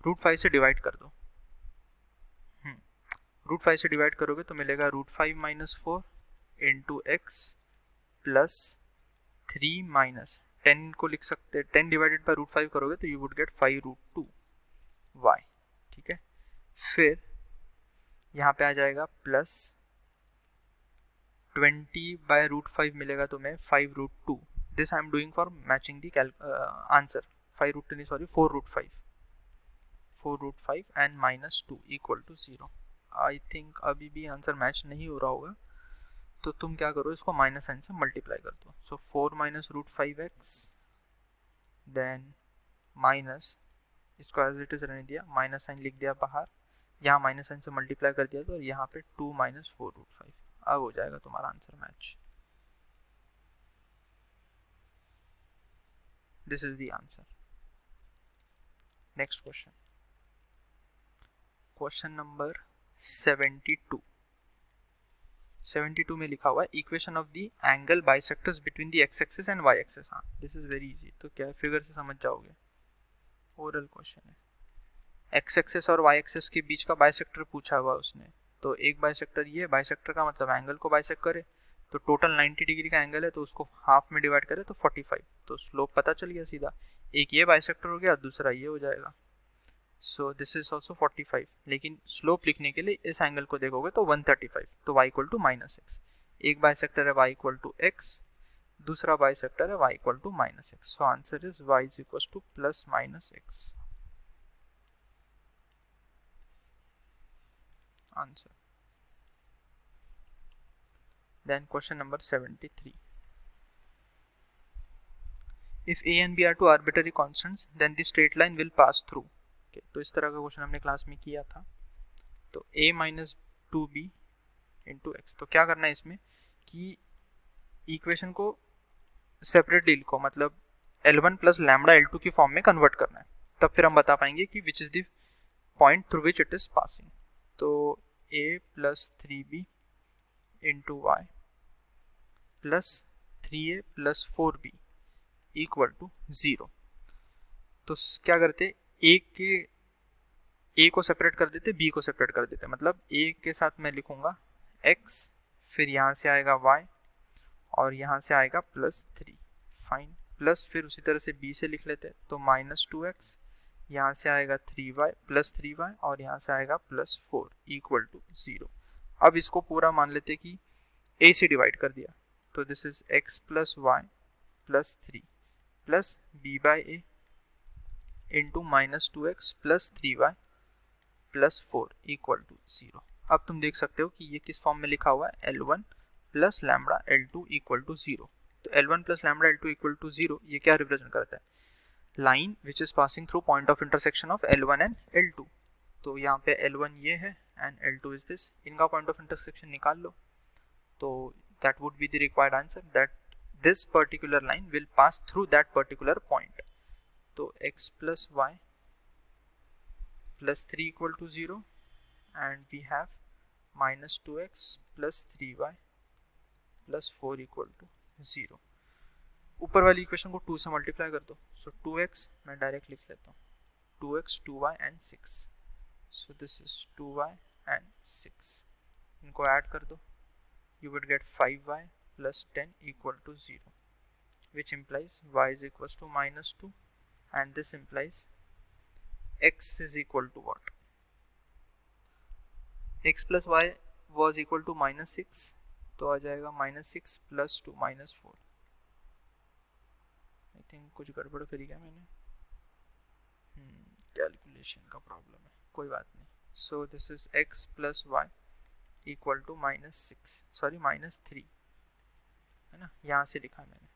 √5 से डिवाइड कर दो। √5 से डिवाइड करोगे तो मिलेगा √5 - 4 × x प्लस 3 माइनस 10 को लिख सकते हैं, 10 डिवाइडेड बाय √5 करोगे तो यू वुड गेट 5 √2 y। ठीक है, फिर यहाँ पे आ जाएगा प्लस 20/√5 मिलेगा तो मैं 5 √2। This I am doing for matching the answer. 5 √2 नहीं, sorry 4 √5। 4√5 and -2 equal to 0। I think अभी भी आंसर मैच नहीं हो रहा होगा, तो तुम क्या करो, इसको माइनस साइन से मल्टीप्लाई कर दो। सो 4 - √5x देन माइनस, इसको एज इट इज रहने दिया, माइनस साइन लिख दिया बाहर, यहाँ माइनस साइन से मल्टीप्लाई कर दिया, तो यहाँ पे 2 - 4√5। अब हो जाएगा तुम्हारा answer match. This is the answer. Next question, question number 72। 72 में लिखा हुआ है equation of the angle bisectors between the x axis and y axis. हाँ, दिस इज वेरी इजी, तो क्या फिगर से समझ जाओगे, ओरल क्वेश्चन है। एक्स एक्सिस और वाई एक्सिस के बीच का बाइसेक्टर पूछा हुआ उसने, तो एक बाइसेक्टर, ये बाइसेक्टर का मतलब एंगल को बाइसेक्ट करे, तो टोटल 90 डिग्री का एंगल है, तो उसको हाफ में डिवाइड करे तो 45, तो स्लोप पता चल गया सीधा। एक ये बाइसेक्टर हो गया, दूसरा ये हो जाएगा। सो दिस इज ऑल्सो 45, लेकिन स्लोप लिखने के लिए इस एंगल को देखोगे तो 135, तो y इक्वल टू -x। एक बाइसेक्टर है y इक्वल टू x, दूसरा बाइसेक्टर है y equal to -x। So answer is y is equal to +-x answer. Then question number 73। If a and b are two arbitrary constants, then the straight line will pass through। तो इस तरह का क्वेश्चन हमने क्लास में किया था। तो a - 2b इंटू एक्स, तो क्या करना है इसमें कि इक्वेशन को सेपरेट डील को मतलब L1 + लैम्डा L2 की फॉर्म में कन्वर्ट करना है, तब फिर हम बता पाएंगे कि which is the point through which it is passing. तो a + 3b into y plus 3a + 4b equal to 0। तो क्या करते, ए को सेपरेट कर देते, बी को सेपरेट कर देते, मतलब ए के साथ मैं लिखूंगा x, फिर यहाँ से आएगा y और यहाँ से आएगा +3, फाइन, प्लस फिर उसी तरह से b से लिख लेते, तो -2x, यहाँ से आएगा 3y +3y और यहाँ से आएगा +4 इक्वल टू 0। अब इसको पूरा मान लेते कि a से डिवाइड कर दिया, तो this is x + y +3 plus b/a into -2x +3y +4 equal to 0। अब तुम देख सकते हो कि ये किस फॉर्म में लिखा हुआ है, L1 + lambda L2 equal to 0। तो L1 + lambda L2 equal to 0 ये क्या रिप्रेजेंट करता है, line which is passing through point of intersection of L1 and L2। तो यहाँ पे L1 ये है एंड L2 इज दिस, इनका पॉइंट ऑफ इंटरसेक्शन निकाल लो, तो that would be the required answer, that this particular line will pass through that particular point. तो x + y +3 equal to 0 and we have -2x +3y +4 equal to 0। ऊपर वाली इक्वेशन को 2 से मल्टीप्लाई कर दो, सो 2x मैं डायरेक्ट लिख लेता हूँ, 2x 2y and 6, so this is 2y and 6, इनको ऐड कर दो, you would get 5y + 10 equal to 0, which implies y is equals to -2 and this implies x is equal to what, x + y was equal to -6, तो आ जाएगा -6 + 2 -4। आई थिंक कुछ गड़बड़ करी क्या मैंने, कैलकुलेशन का प्रॉब्लम है, कोई बात नहीं। So this is x + y equal to -3 है ना, यहाँ से लिखा मैंने,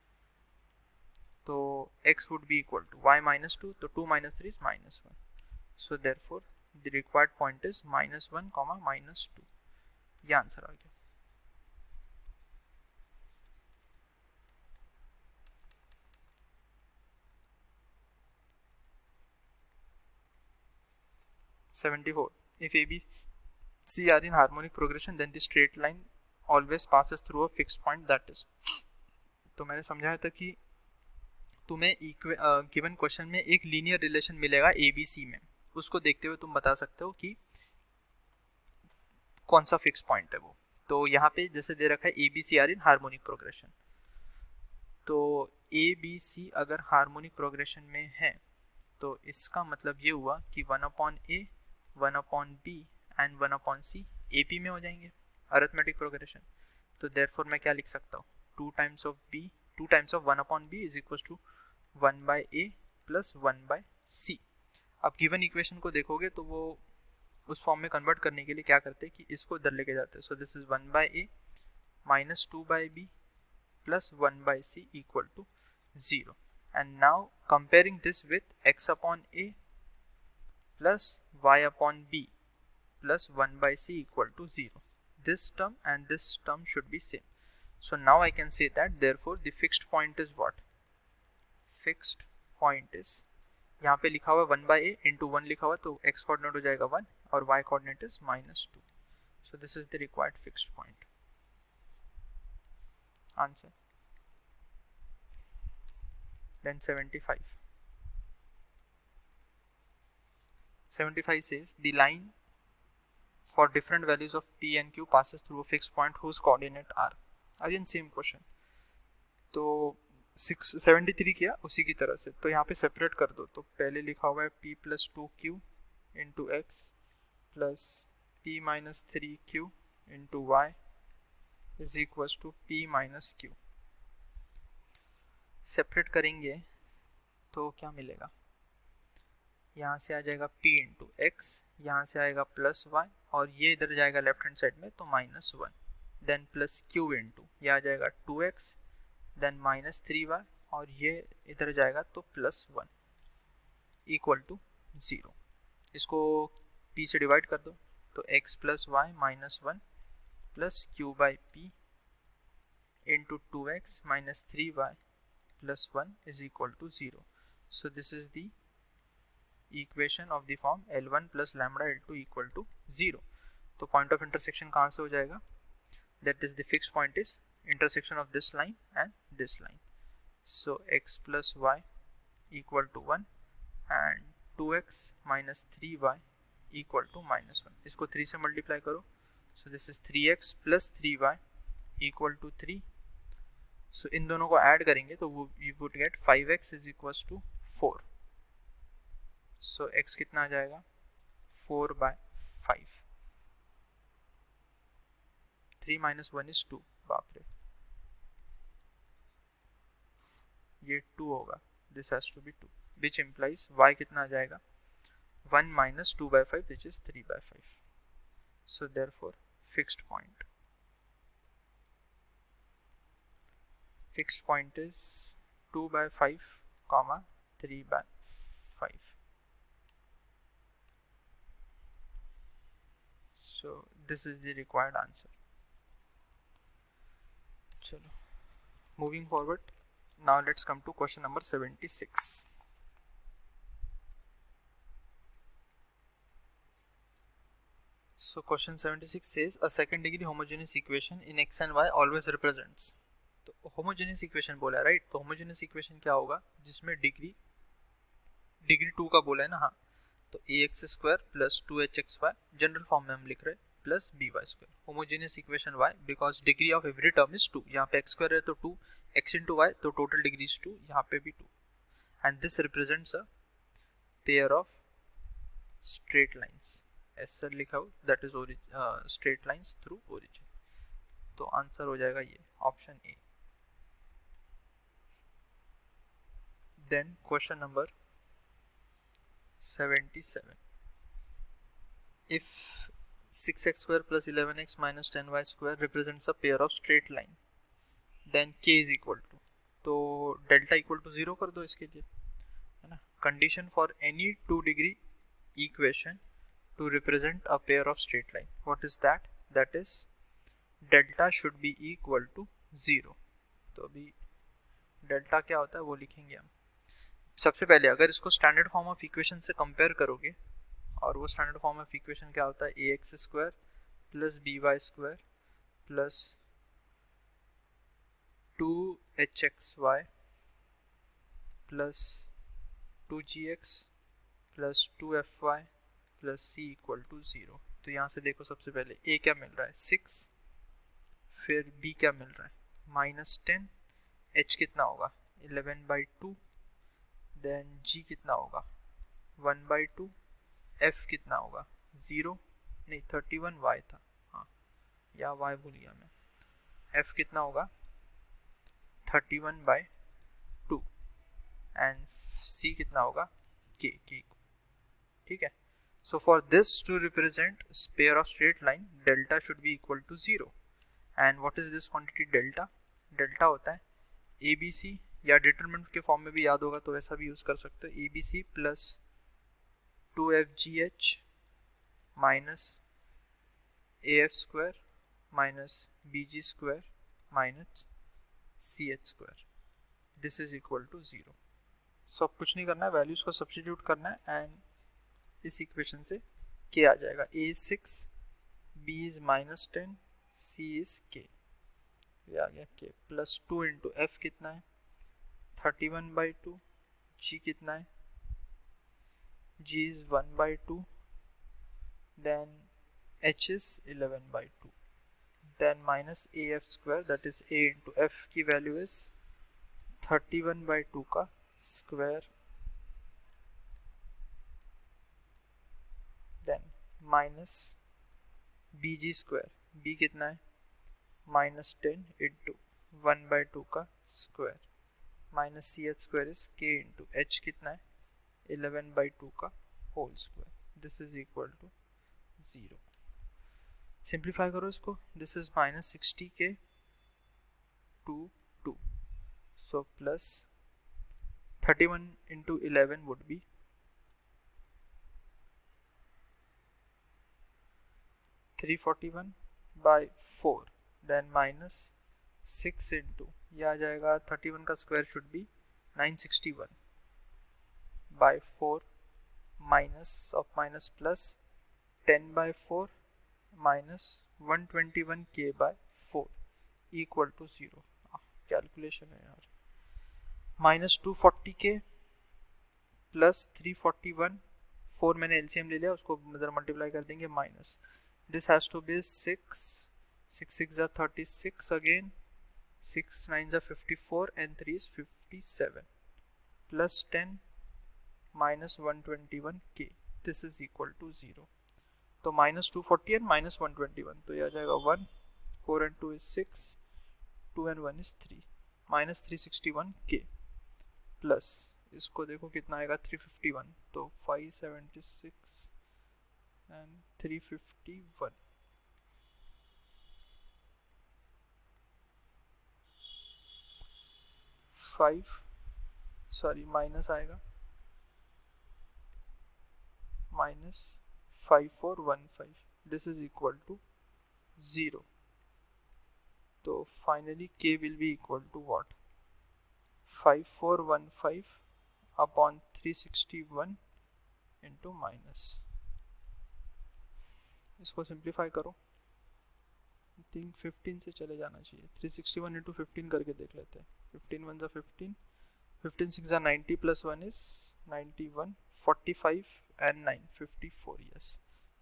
तो x would be equal to y -2, तो 2 - 3 is -1, so therefore the required point is -1, -2, ये आंसर आ गया। If ABC are in harmonic progression, then the straight line always passes through a fixed point, that is। तो मैंने समझाया था कि तुम्हें गिवन क्वेश्चन में एक लीनियर रिलेशन मिलेगा ABC में, उसको देखते हुए तुम बता सकते हो कि कौन सा फिक्स पॉइंट है वो। तो यहाँ पे जैसे दे रखा है ABC are in harmonic progression, तो ABC अगर हार्मोनिक प्रोग्रेशन में है तो इसका मतलब ये हुआ कि 1/A 1/B and 1/C AP में हो जाएंगे अरिथमेटिक प्रोग्रेशन। तो देयरफॉर मैं क्या लिख सकता हूँ, 2 times of 1/B is equal to 1/A + 1/C। अब गिवन इक्वेशन को देखोगे तो वो उस फॉर्म में कन्वर्ट करने के लिए क्या करते हैं कि इसको इधर लेके जाते हैं. सो this is 1/a minus 2/b plus 1/c equal to 0. And now comparing this with x upon a plus y upon b plus 1/c equal to 0. This term and this term should be same. So now I can say that therefore the fixed point is what? Fixed point is, यहाँ पे लिखा हुआ 1/a into 1 लिखा हुआ तो x coordinate हो जाएगा 1 और y coordinate is -2. So this is the required fixed point. Answer. Then 75. 75 says the line for different values of p and q passes through a fixed point whose coordinate are. Again same question. तो 73 किया उसी की तरह से, तो यहाँ पे सेपरेट कर दो. तो पहले लिखा हुआ है p plus 2q into x plus p minus 3q into y is equal to p minus q. Separate करेंगे तो क्या मिलेगा? यहाँ से आ जाएगा p इंटू एक्स, यहाँ से आएगा प्लस वाई और ये इधर जाएगा लेफ्ट हैंड साइड में तो -1. देन प्लस q इंटू ये आ जाएगा 2x देन -3y और ये इधर जाएगा तो +1 इक्वल टू 0. इसको p से डिवाइड कर दो तो x plus y -1 plus q by p into 2x -3y plus 1 is equal to 0. So this is the equation of the form L1 plus lambda L2 equal to 0. तो पॉइंट ऑफ इंटरसेक्शन कहाँ से हो जाएगा? That is the fix point is intersection of this line and this line. So x plus y equal to 1 and 2x minus 3y equal to -1. इसको 3 से मल्टीप्लाई करो. So this is 3x plus 3y equal to 3. So इन दोनों को ऐड करेंगे तो you would get 5x is equals to 4. So x कितना आ जाएगा? 4/5. 3 minus 1 is 2. बाप रे, ये 2 होगा. This has to be 2 which implies y कितना आ जाएगा? 1 minus 2/5 which is 3/5. So therefore fixed point is 2/5 comma 3/5. So this is the required answer. चलो moving forward. Now let's come to question number 76. So question 76 says a second degree homogeneous equation in x and y always represents. तो homogeneous equation बोला है राइट. तो homogeneous equation क्या होगा? जिसमें डिग्री 2 का बोला है ना. हाँ, तो ax square plus 2hxy general form में हम लिख रहे हैं plus by square. Homogeneous equation y because degree of every term is 2. यहाँ पे x स्क्वायर है तो 2, x इंटू वाई तो टोटल डिग्री इज 2, यहाँ पे भी 2. And this represents a pair of straight lines. ऐसा लिखा हो that is straight lines through origin. तो आंसर हो जाएगा ये option A. Then question number 77. If 6x square plus 11x minus 10y square represents a pair of straight line, then k is equal to, तो डेल्टा इक्वल टू 0 कर दो इसके लिए, है ना. Condition for any 2 degree equation to represent a pair of straight line. What is that? That is delta should be equal to 0. तो अभी डेल्टा क्या होता है वो लिखेंगे हम. सबसे पहले अगर इसको स्टैंडर्ड फॉर्म ऑफ इक्वेशन से कंपेयर करोगे, और वो स्टैंडर्ड फॉर्म ऑफ इक्वेशन क्या होता है? ax square plus by square plus 2hxy plus 2gx plus 2fy plus c equal to 0. तो यहाँ से देखो सबसे पहले a क्या मिल रहा है? 6. फिर b क्या मिल रहा है? -10. h कितना होगा? 11/2. देन g कितना होगा? 1/2. f कितना होगा? 0 नहीं 31 y था, हाँ या y भूल गया मैं. f कितना होगा? 31/2. एंड c कितना होगा? k. ठीक है. So for this to represent pair of straight line, delta should be equal to 0. And what is this quantity delta? Delta होता है ABC, या डिटरमिनेंट के फॉर्म में भी याद होगा तो वैसा भी यूज कर सकते हो, ABC plus 2FGH minus AF square minus BG square minus CH square. This is equal to 0. सो अब कुछ नहीं करना है, वैल्यूज को सब्स्टिट्यूट करना है एंड इस इक्वेशन से k आ जाएगा. A is 6, B is -10, C is k. ये आ गया k प्लस 2 इंटू F कितना है 31/2, G कितना है G is 1/2, then H is 11/2, then minus AF square, that is A into F की वैल्यू is 31/2 का square, then minus BG square, B कितना है -10 इंटू 1/2 का square, minus CH square is K into H कितना है 11/2 का whole square. This is equal to 0. Simplify करो इसको. This is -60K to 2. So plus 31 into 11 would be 341/4, then minus 6 into, ये आ जाएगा 31 का square should be 961/4 minus of minus plus 10/4 minus 121K/4 equal to 0. Calculation है यार. माइनस 240K प्लस 341, 4 मैंने LCM ले लिया, उसको इधर मल्टीप्लाई कर देंगे minus. This has to be 6, 6 6 are 36 again, 6 9 are 54 and 3 is 57, plus 10 minus 121K. This is equal to 0. तो minus 240 and minus 121, तो ये आ जाएगा 1, 4 and 2 is 6, 2 and 1 is 3, minus 361K plus इसको देखो कितना आएगा 351, तो 576 and 351. माइनस आएगा -5415. This is equal to 0. तो finally k will be equal to what 5415 upon 361 into minus. इसको सिंप्लीफाई करो. आई थिंक 15 से चले जाना चाहिए. 361 इंटू 15 करके देख लेते हैं. 15 1 जा 15, 15 6 जा 90 plus 1 is 91, 45 and 9 54. yes,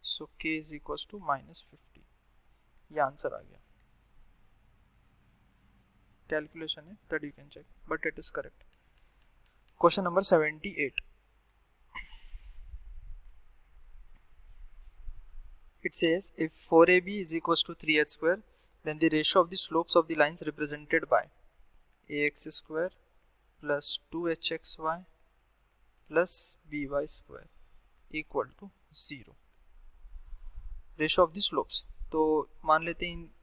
so k is equals to -50. ये आंसर आ गया. कैलकुलेशन है that you can check, but it is correct. Question number 78. It says if 4AB is equals to 3h square, then the ratio of the slopes of the lines represented by ax square plus 2hxy plus by square equal to 0. Ratio of the slopes. तो मान लेते हैं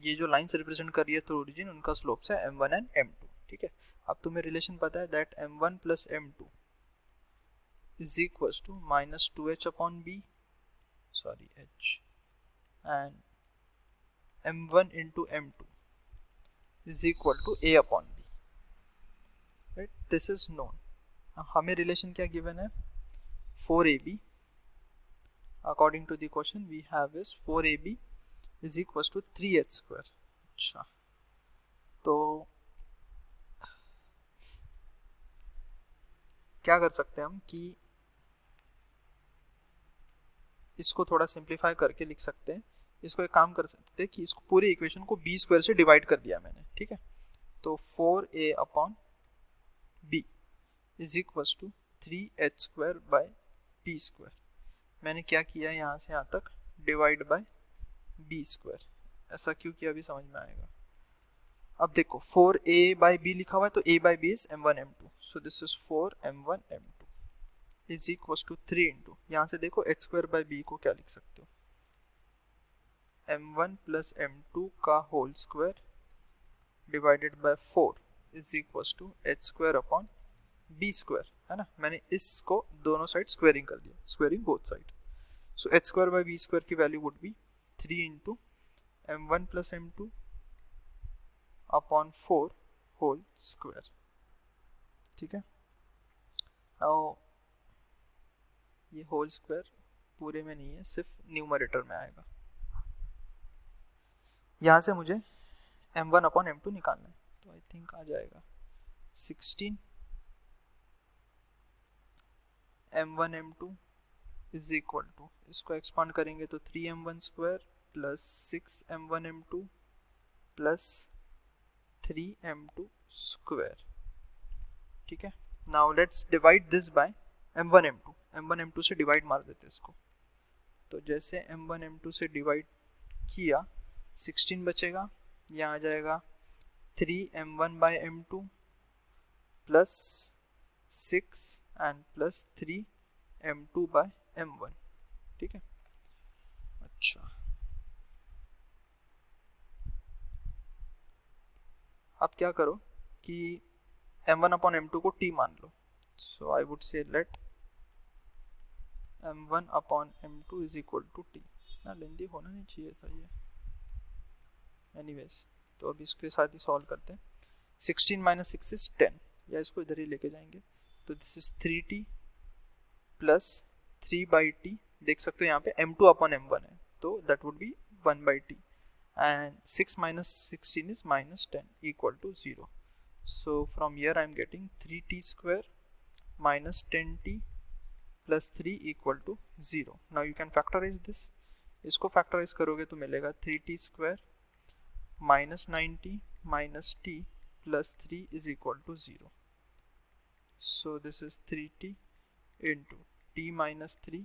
ये जो लाइंस रिप्रेजेंट कर रही है थ्रू ओरिजिन, उनका स्लोप्स है m1 एंड m2. ठीक है. अब तुम्हें रिलेशन पता है that m1 plus m2 is equals to minus 2h upon b, sorry h, and m1 into m2 is equal to a upon b. Right, this is known. हमें रिलेशन क्या गिवन है 4ab. according to the question we have is 4ab is equals to 3h square. अच्छा, तो क्या कर सकते हैं हम कि इसको थोड़ा सिंप्लीफाई करके लिख सकते हैं. इसको एक काम कर सकते हैं कि इसको पूरे इक्वेशन को b स्क्वायर से डिवाइड कर दिया मैंने. ठीक है. तो 4a upon b is equals to 3h square by b square. मैंने क्या किया यहाँ से यहाँ तक डिवाइड बाय b स्क्वायर. ऐसा क्यों किया अभी समझ में आएगा. अब देखो 4a बाय b लिखा हुआ है, तो a by b is m1 m2, so this is 4 m1 m2. Is equal to 3 into, यहाँ से देखो एक्स स्क्वायर बाई बी को क्या लिख सकते हो, m1 प्लस m2 का whole square divided by 4 is equal to H square upon B square, है ना। मैंने इसको दोनों साइड स्क्वायरिंग कर दिया, squaring both side. So H square by B square की value would be 3 into m1 plus m2 upon 4 whole square, ठीक है। और ये होल स्क्वायर पूरे में नहीं है, सिर्फ न्यूमरेटर में आएगा। यहाँ से मुझे m1 अपॉन m2 निकालना है, तो आई थिंक आ जाएगा 16 m1 m2 is equal to, इसको एक्सपांड करेंगे तो 3m1 square plus 6m1 m2 plus 3m2 square, ठीक है। Now let's divide this by m1 m2, m1 m2 से डिवाइड मार देते इसको, तो जैसे m1 m2 से डिवाइड किया 16 बचेगा, यहाँ आ जाएगा 3m1 by m2 plus 6 and plus 3m2 by m1, ठीक है। अच्छा, अब क्या करो कि m1 अपॉन m2 को t मान लो, so I would say let m1 upon m2 is equal to t। ना लेंदी होना नहीं चाहिए था ये, एनीवेज, तो अब इसके साथ ही सॉल्व करते हैं। 16 माइनस 6 इज 10, या इसको इधर ही लेके जाएंगे, तो this is 3t plus 3 by T, देख सकते हो यहाँ पे m2 अपॉन m1 है, तो that would be 1 by T, and 6 minus 16 is minus 10 equal to 0. So from here I am getting 3t square minus 10t plus 3 equal to 0. Now you can factorize this. इसको factorize करोगे तो मिलेगा 3t square minus 9t minus t plus 3 is equal to 0. So this is 3t into t minus 3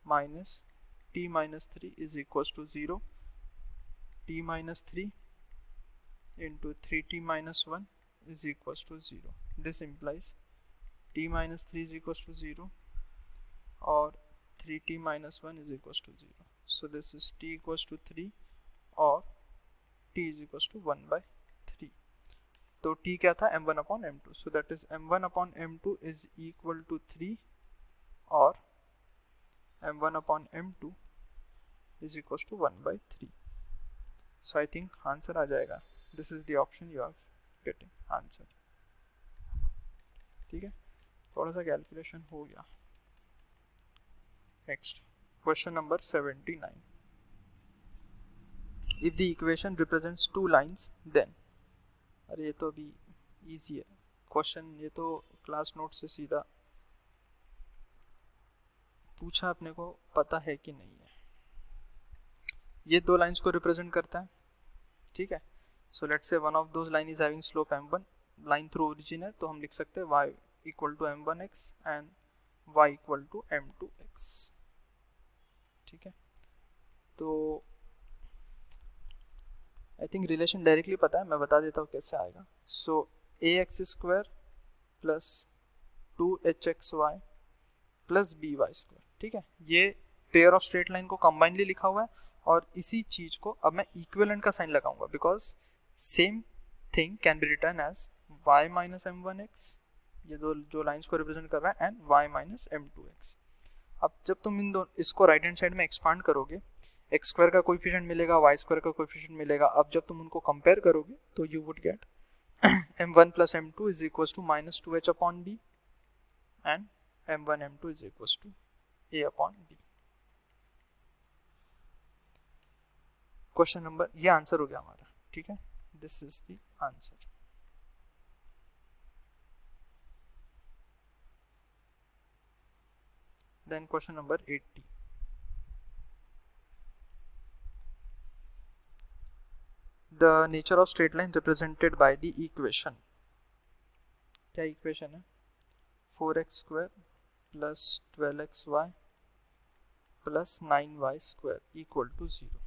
minus t minus 3 is equals to 0. t minus 3 into 3t minus 1 is equals to 0. This implies t minus 3 is equals to 0 or 3t minus 1 is equals to 0. So this is t equals to 3 or t is equals to 1 by 3. तो t क्या था, m1 upon m2. So that is m1 upon m2 is equal to 3 or m1 upon m2 is equals to 1 by 3. So I think answer आ जाएगा, this is the option you are getting answer, ठीक है। थोड़ा सा कैलकुलेशन हो गया। Next question number 79, if the equation represents two lines then, अरे ये तो अभी इजी है क्वेश्चन, ये तो क्लास नोट से सीधा पूछा, अपने को पता है कि नहीं है। ये दो लाइंस को रिप्रेजेंट करता है, ठीक है। So let's say one of those line is having slope m1, line through origin है, तो हम लिख सकते हैं y equal to m1x and y equal to m2x, ठीक है। तो आई थिंक रिलेशन डायरेक्टली पता है, मैं बता देता हूँ कैसे आएगा। सो ax square plus 2hxy plus by square, ठीक है। ये पेयर ऑफ स्ट्रेट लाइन को कंबाइनली लिखा हुआ है, और इसी चीज को अब मैं इक्विवेलेंट का साइन लगाऊंगा, because same thing can be written as y minus m1x, ये दो जो लाइंस को रिप्रेजेंट कर रहा है, एंड y माइनस m2x। अब जब तुम इन दो इसको राइट हैंड साइड में एक्सपांड करोगे, एक्स स्क्वायर का कोएफिशिएंट मिलेगा, वाई स्क्वायर का कोएफिशिएंट मिलेगा। अब जब तुम उनको कंपेयर करोगे तो you would get m1 plus m2 is equal to minus 2h upon b and m1 m2 is equal to a upon b। Question number, ये आंसर हो गया हमारा, ठीक है। This is the answer. Then question number 80, the nature of straight line represented by the equation. क्या इक्वेशन है, 4x square plus 12xy plus 9y square equal to 0।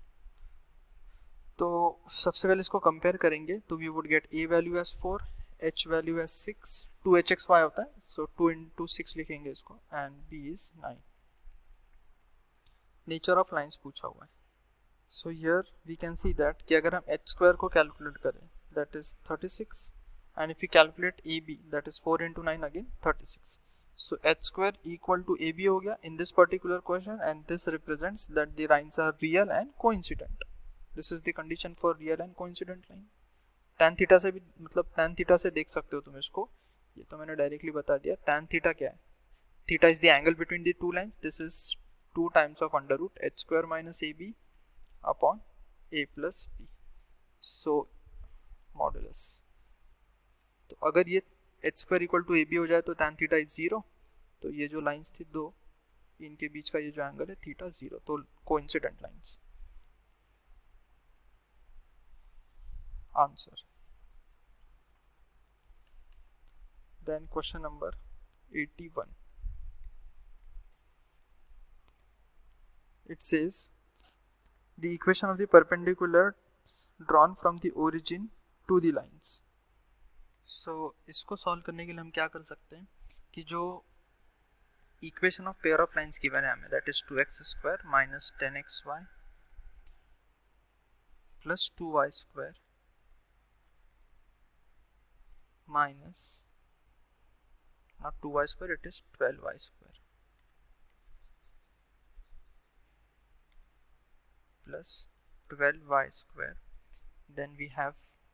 तो सबसे पहले इसको कंपेयर करेंगे, तो we would get a value as 4, h value है 6, 2hxy होता है, सो 2 into 6 लिखेंगे इसको, and b is 9. Nature of lines पूछा हुआ है. So here we can see that कि अगर हम h स्क्वायर को कैलकुलेट करें that is 36, and if we calculate AB, that is 4 into 9 again 36. So h square equal to AB हो गया in this particular question, and this represents that the lines are real and coincident. This is the condition for real and coincident line. tan theta से भी मतलब tan theta से देख सकते हो तुम इसको, ये तो मैंने डायरेक्टली बता दिया. tan theta क्या है? Theta is the angle between the two lines. This is 2 times of under root h square minus AB upon a plus b. So modulus. तो अगर ये h square equal to a b हो जाए तो tan थीटा इज 0, तो ये जो लाइंस थी दो, इनके बीच का ये जो एंगल है थीटा 0, तो coincident lines. Answer. Then question number 81. It says the equation of the perpendiculars drawn from the origin to the lines. इसको सॉल्व करने के लिए हम क्या कर सकते हैं कि जो equation of pair of lines given है हमें, that is 2x square minus 10xy plus 2y square minus not 2y square, it is 12y square plus 12y square. Then we have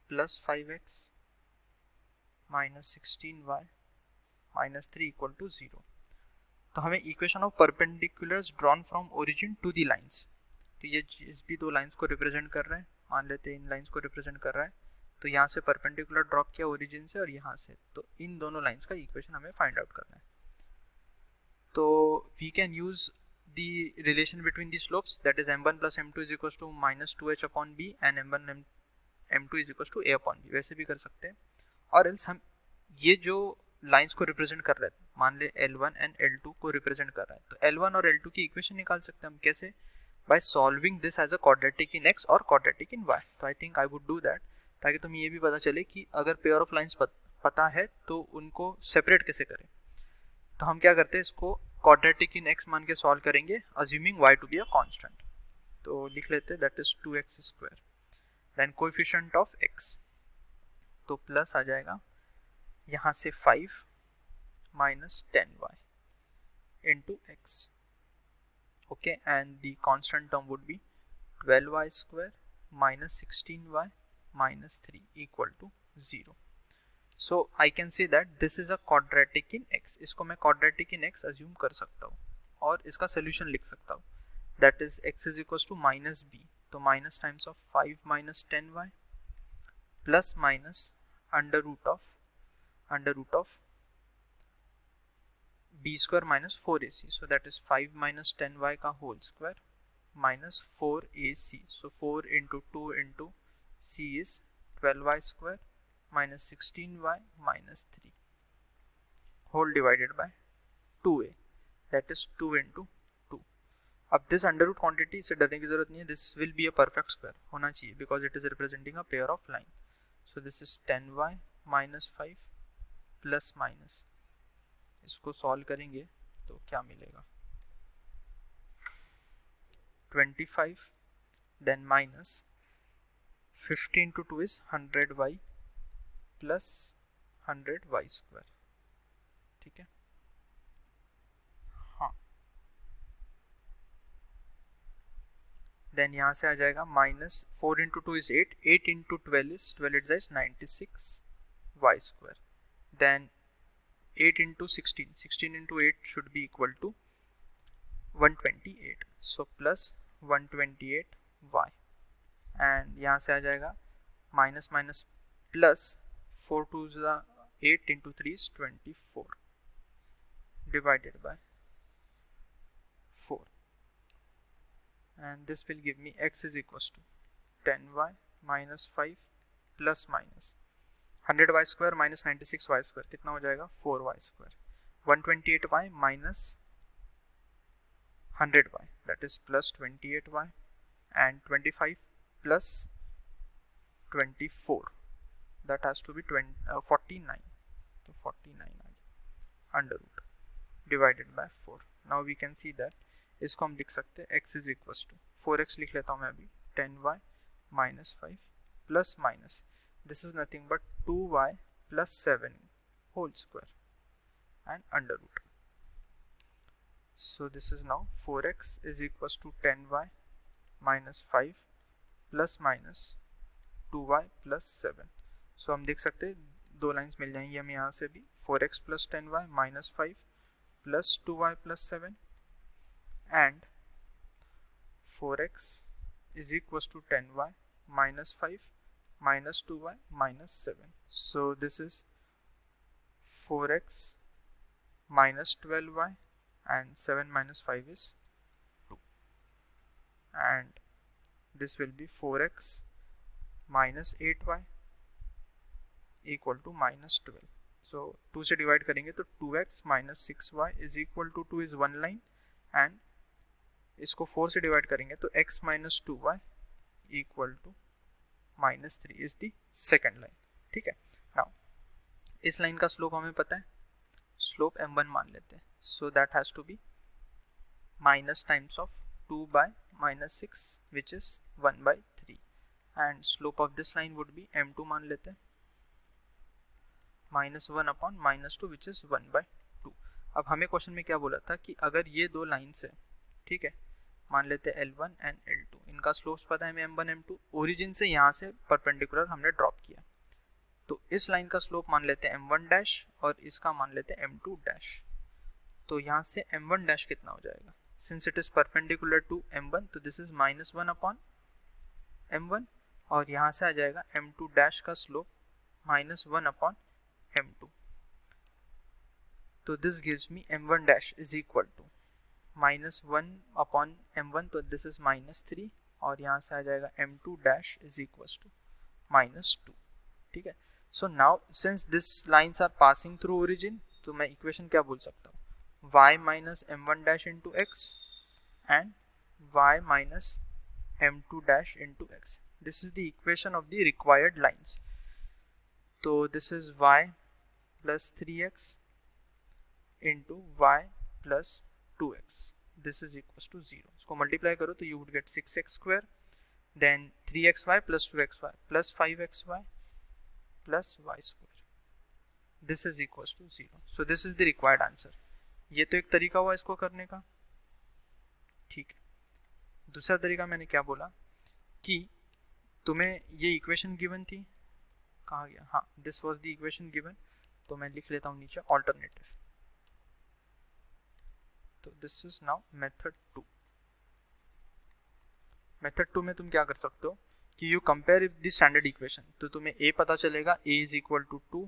plus 5x minus 16y minus 3 equal to 0. तो हमें equation of perpendiculars drawn from origin to the lines, तो ये इस भी दो लाइंस को रिप्रेजेंट कर रहे हैं, मान लेते हैं इन लाइंस को रिप्रेजेंट कर रहा है. तो यहाँ से परपेंडिकुलर ड्रॉप किया ओरिजिन से और यहाँ से, तो इन दोनों लाइंस का इक्वेशन हमें फाइंड आउट करना है. तो we can use the relation between the slopes, that is m1 plus m2 is equal to minus 2h upon b and m1 m2 is equal to a upon b. वैसे भी कर सकते हैं, और एल्स हम ये जो लाइंस को रिप्रेजेंट कर रहे हैं, मान ले L1 एंड L2 को रिप्रेजेंट कर रहा है, तो L1 और L2 की इक्वेशन निकाल सकते हैं हम. कैसे? By solving this as a quadratic in x और क्वाड्रेटिक इन y. तो I think I would do that, ताकि तुम्हें ये भी पता चले कि अगर पेयर ऑफ लाइंस पता है तो उनको सेपरेट कैसे करें. तो हम क्या करते हैं, इसको क्वाड्रेटिक इन x मान के सॉल्व करेंगे, assuming y to be a constant. तो लिख लेते हैं that is 2x square, then coefficient of x, तो प्लस आ जाएगा यहाँ से 5 minus 10y into x. Okay, and the constant term would be 12y square minus 16y minus 3 equal to 0. So I can say that this is a quadratic in x. इसको मैं क्वाड्रेटिक इन x अज्यूम कर सकता हूँ और इसका सोल्यूशन लिख सकता हूँ, that is x is equal to minus b, तो minus times of 5 minus 10y plus minus under root of b square minus 4ac, so that is 5 minus 10y का whole square minus 4ac, so 4 into 2 into c is 12y square minus 16y minus 3 whole divided by 2a, that is 2 into 2. अब this under root quantity से डरने की जरूरत नहीं है, this will be a perfect square होना चाहिए because it is representing a pair of line. So this is 10y minus 5 plus minus, इसको सॉल्व करेंगे तो क्या मिलेगा, 25, then minus 15 to 2 is 100y plus 100y square. ठीक है, हाँ. देन यहाँ से आ जाएगा माइनस 4 into 2 is 8, 8 into 12 is 12 is 96y square. Then 8 into 16, 16 into 8 should be equal to 128, so plus 128y, and यहाँ से आ जाएगा minus minus plus 4 2 8 into 3 is 24 divided by 4, and this will give me x is equals to 10y minus 5 plus minus 100y square minus 96y square कितना हो जाएगा, 4y square, 128y minus 100y, that is plus 28y, and 25 plus 24, that has to be 49. तो 49 आ गया under root divided by 4. Now we can see that इसको हम लिख सकते हैं x is equal to 4x लिख लेता हूँ मैं अभी 10y minus 5 plus minus this is nothing but 2y plus 7 whole square and under root. So this is now 4x is equals to 10y minus 5 plus minus 2y plus 7. So हम देख सकते हैं दो लाइन्स मिल जाएंगी हमें यहाँ से भी 4x plus 10y minus 5 plus 2y plus 7 and 4x is equals to 10y minus 5 minus 2y minus 7. So this is 4x minus 12y and 7 minus 5 is 2 and this will be 4x minus 8y equal to minus 12. So 2 से डिवाइड करेंगे तो 2x minus 6y is equal to 2 is one line and इसको 4 से डिवाइड करेंगे तो x minus 2y equal to minus 3 is the second line. ठीक है. Now इस लाइन का स्लोप हमें पता है, स्लोप m1 मान लेते हैं. So that has to be minus times of 2 by minus 6 which is 1 by 3 and slope of this line would be m2 मान लेते हैं minus 1 upon minus 2 which is 1 by 2. अब हमें क्वेश्चन में क्या बोला था कि अगर ये दो लाइन्स है, ठीक है, मान लेते हैं L1 एंड L2, इनका स्लोप्स पता है हमें m1 m2, ओरिजिन से यहाँ से परपेंडिकुलर हमने ड्रॉप किया, तो इस लाइन का स्लोप मान लेते हैं m1 डैश और इसका मान लेते हैं m2 डैश. तो यहाँ से m1 डैश कितना हो जाएगा, since it is perpendicular to m1 तो this is minus 1 upon m1 और यहाँ से आ जाएगा m2 डैश का स्लोप माइनस 1 अपॉन m2. तो this gives me m1 dash is equal to minus 1 upon m1 तो दिस इज माइनस 3 और यहाँ से आ जाएगा m2 dash is equal to minus 2. ठीक है. So now since this lines are passing through origin तो मैं इक्वेशन क्या बोल सकता हूँ, y minus m1 dash into x and y minus m2 dash into x. This is the equation of the required lines. So this is y plus 3x into y plus 2x. This is equals to 0. इसको multiply करो तो you would get 6x square then 3xy plus 2xy plus 5xy plus y square. This is equals to 0. So this is the required answer. ये तो एक तरीका हुआ इसको करने का. ठीक है. दूसरा तरीका मैंने क्या बोला कि तुम्हें ये इक्वेशन गिवन थी, कहाँ गया, हाँ this was the equation given, तो मैं लिख लेता हूँ नीचे ऑल्टरनेटिव. तो this is now method 2. Method 2 में तुम क्या कर सकते हो कि you compare the standard equation, तो तुम्हें a पता चलेगा a is equal to 2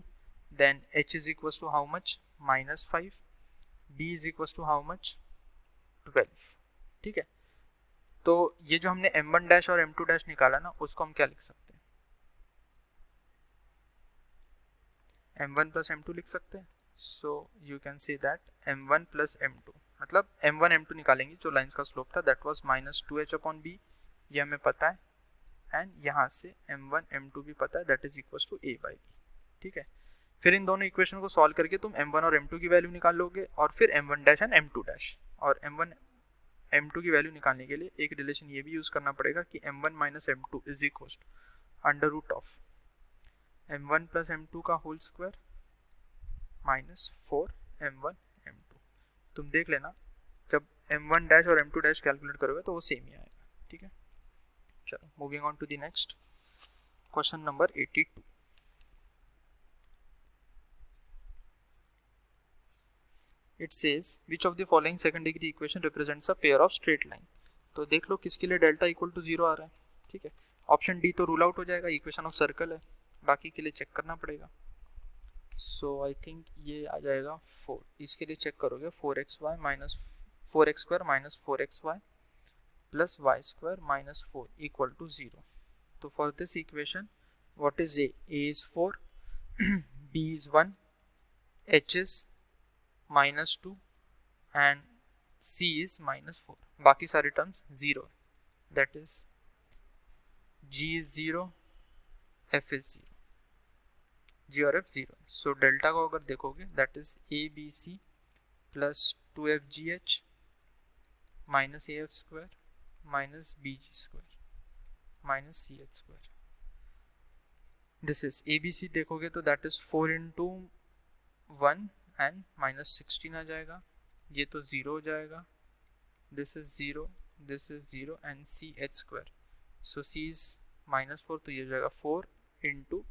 then h is equal to how much minus 5, b is equal to how much 12. ठीक है. तो ये जो हमने m1 डैश और m2 डैश निकाला ना उसको हम क्या लिख सकते हैं, m1 प्लस m2 लिख सकते हैं. So you can say that m1 plus m2 मतलब m1 m2 निकालेंगे जो लाइन्स का स्लोप था that was minus 2h upon b, ये हमें पता है, एंड यहाँ से m1 m2 भी पता है that is equal to a by b. ठीक है. फिर इन दोनों इक्वेशन को सॉल्व करके तुम m1 और m2 की वैल्यू निकाल लोगे और फिर m1 dash and m2 dash, और m1 m2 की वैल्यू निकालने के लिए एक रिलेशन ये भी यूज करना पड़ेगा कि m1 minus m2 is equal to under root of m1 plus m2 का whole square minus 4m1 m2. तुम देख लेना जब m1 डैश और m2 डैश कैलकुलेट करोगे तो वो सेम ही आएगा. ठीक है. चलो moving on to the next question number 82. It says which of the following second degree equation represents a pair of straight line. तो देख लो किसके लिए डेल्टा इक्वल टू 0 आ रहा है. ठीक है. ऑप्शन डी तो रूल आउट हो जाएगा, इक्वेशन ऑफ सर्कल है, बाकी के लिए चेक करना पड़ेगा. सो आई थिंक ये आ जाएगा 4. इसके लिए चेक करोगे 4xy minus 4x square minus 4xy plus y square minus 4 equal to 0. तो for this equation what is a is 4 b is 1 h is minus 2 and c is minus 4. बाकी सारे टर्म्स 0 है, that is g is 0, f is 0. जी और एफ जीरो। सो डेल्टा को अगर देखोगे that is A B C plus 2FGH minus AF square minus BG square minus CH square. This is ABC देखोगे तो that is 4 into 1 and minus 16 आ जाएगा, ये तो ज़ीरो हो जाएगा, this is zero, this is zero and CH square. So C is -4 तो ये हो जाएगा 4 into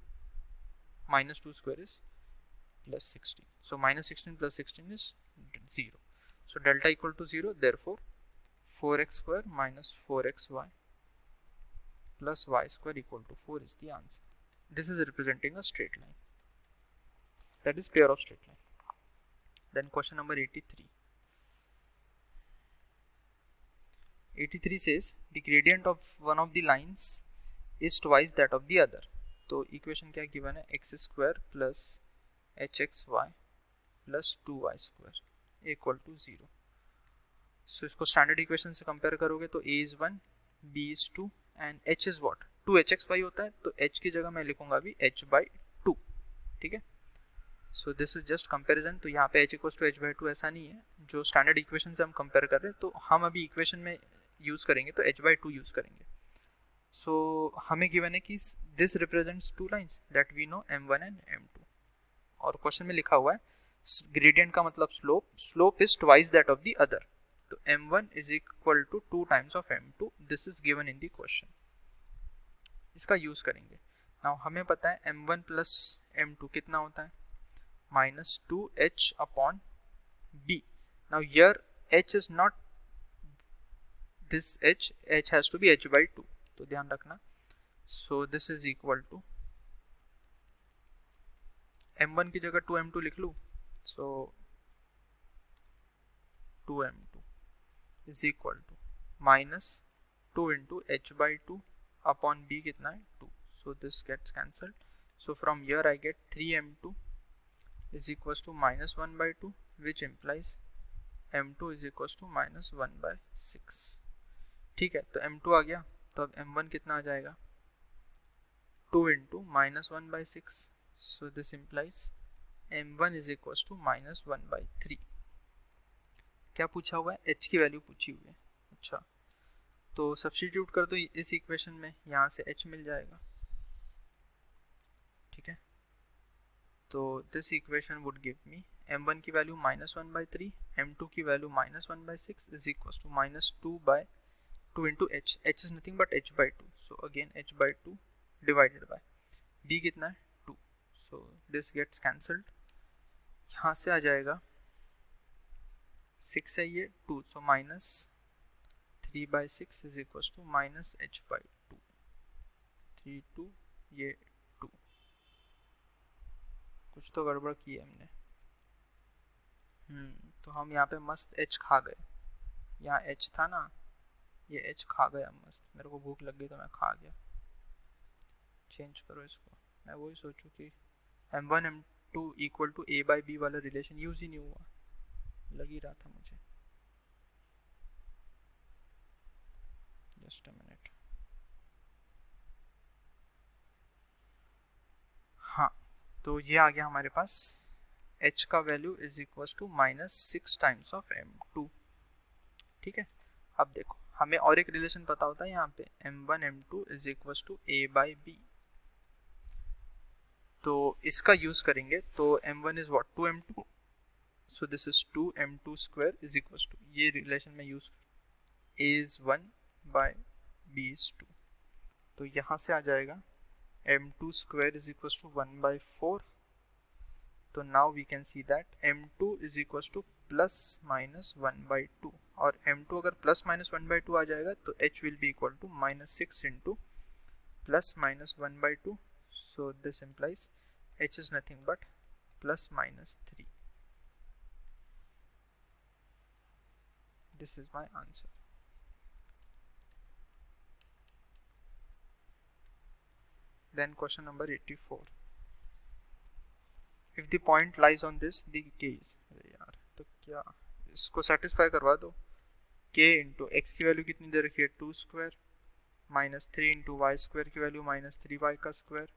-2 square is plus 16. So minus 16 plus 16 is 0. So delta equal to 0, therefore 4x square minus 4xy plus y square equal to 4 is the answer. This is representing a straight line. That is pair of straight line. Then question number 83. 83 says the gradient of one of the lines is twice that of the other. तो equation क्या given है, x square plus hxy plus 2y square equal to 0. So इसको स्टैंडर्ड इक्वेशन से कंपेयर करोगे तो a is 1, b is 2 and h is what 2hxy होता है, तो h की जगह मैं लिखूंगा अभी h/2. ठीक है, so this is just comparison. तो यहाँ पे h इक्वल टू h/2 ऐसा नहीं है, जो स्टैंडर्ड इक्वेशन से हम कंपेयर कर रहे हैं तो हम अभी इक्वेशन में यूज करेंगे तो h/2 यूज करेंगे. सो हमें गिवन है कि this represents two lines that we know m1 and m2, और क्वेश्चन में लिखा हुआ है ग्रेडियंट का मतलब slope, slope is twice that of the other, तो m1 is equal to 2 times of m2. This is given in the question, इसका यूज करेंगे. नाउ हमें पता है m1 प्लस m2 कितना होता है, -2h upon b. Now here h is not this h has to be h/2, तो ध्यान रखना. So this is equal to m1 की जगह 2m2 लिख लूँ, so 2m2 is equal to minus 2 into h/2 upon b कितना है 2, so this gets cancelled. So from here I get 3m2 is equals to -1/2, which implies m2 is equals to -1/6. ठीक है, तो m2 आ गया, तो अब m1 कितना आ जाएगा 2 into -1/6, so this implies m1 is equals to -1/3. क्या पूछा हुआ है, h की वैल्यू पूछी हुई है. अच्छा, तो सब्स्टिट्यूट कर दो इस इक्वेशन में, यहाँ से h मिल जाएगा. ठीक है, तो this equation would give me m1 की वैल्यू -1/3, m2 की value -1/6 is equal to -2 into h. h is nothing but h/2, so again h/2 divided by b कितना है 2, so this gets cancelled. यहाँ से आ जाएगा 6 है ये 2, so -3/6 is equals to -h/2. 3 2 ये 2, कुछ तो गड़बड़ की है हमने. तो हम यहाँ पे मस्त h खा गए, यहाँ h था ना, ये h खा गया मस्त. मेरे को भूख लग गई तो मैं खा गया. चेंज करो इसको. मैं वही सोचूं कि m1 m2 equal to a/b वाला रिलेशन यूज ही नहीं हुआ, लग ही रहा था मुझे. Just a minute. हाँ, तो ये आ गया हमारे पास h का value is equal to -6 times of m2. ठीक है, अब देखो हमें और एक रिलेशन पता होता है यहाँ पे m1 m2 is equal to a/b, तो इसका यूज करेंगे. तो m1 is what 2m2, so this is 2m2 square is equals to, ये रिलेशन में use a is 1 by b is 2, तो यहाँ से आ जाएगा m2 square is equals to 1/4. तो now we can see that m2 is equals to ±1/2, और m2 अगर ±1/2 आ जाएगा तो h will be equal to -6 into ±1/2, so this implies h is nothing but ±3. This is my answer. Then question number 84. If the point lies on this, the case, अरे यार तो क्या इसको सेटिस्फाई करवा दो. k इंटू एक्स की वैल्यू कितनी दे रखी है 2 स्क्वायर, -3 इंटू वाई स्क्वायर की वैल्यू -3y का square,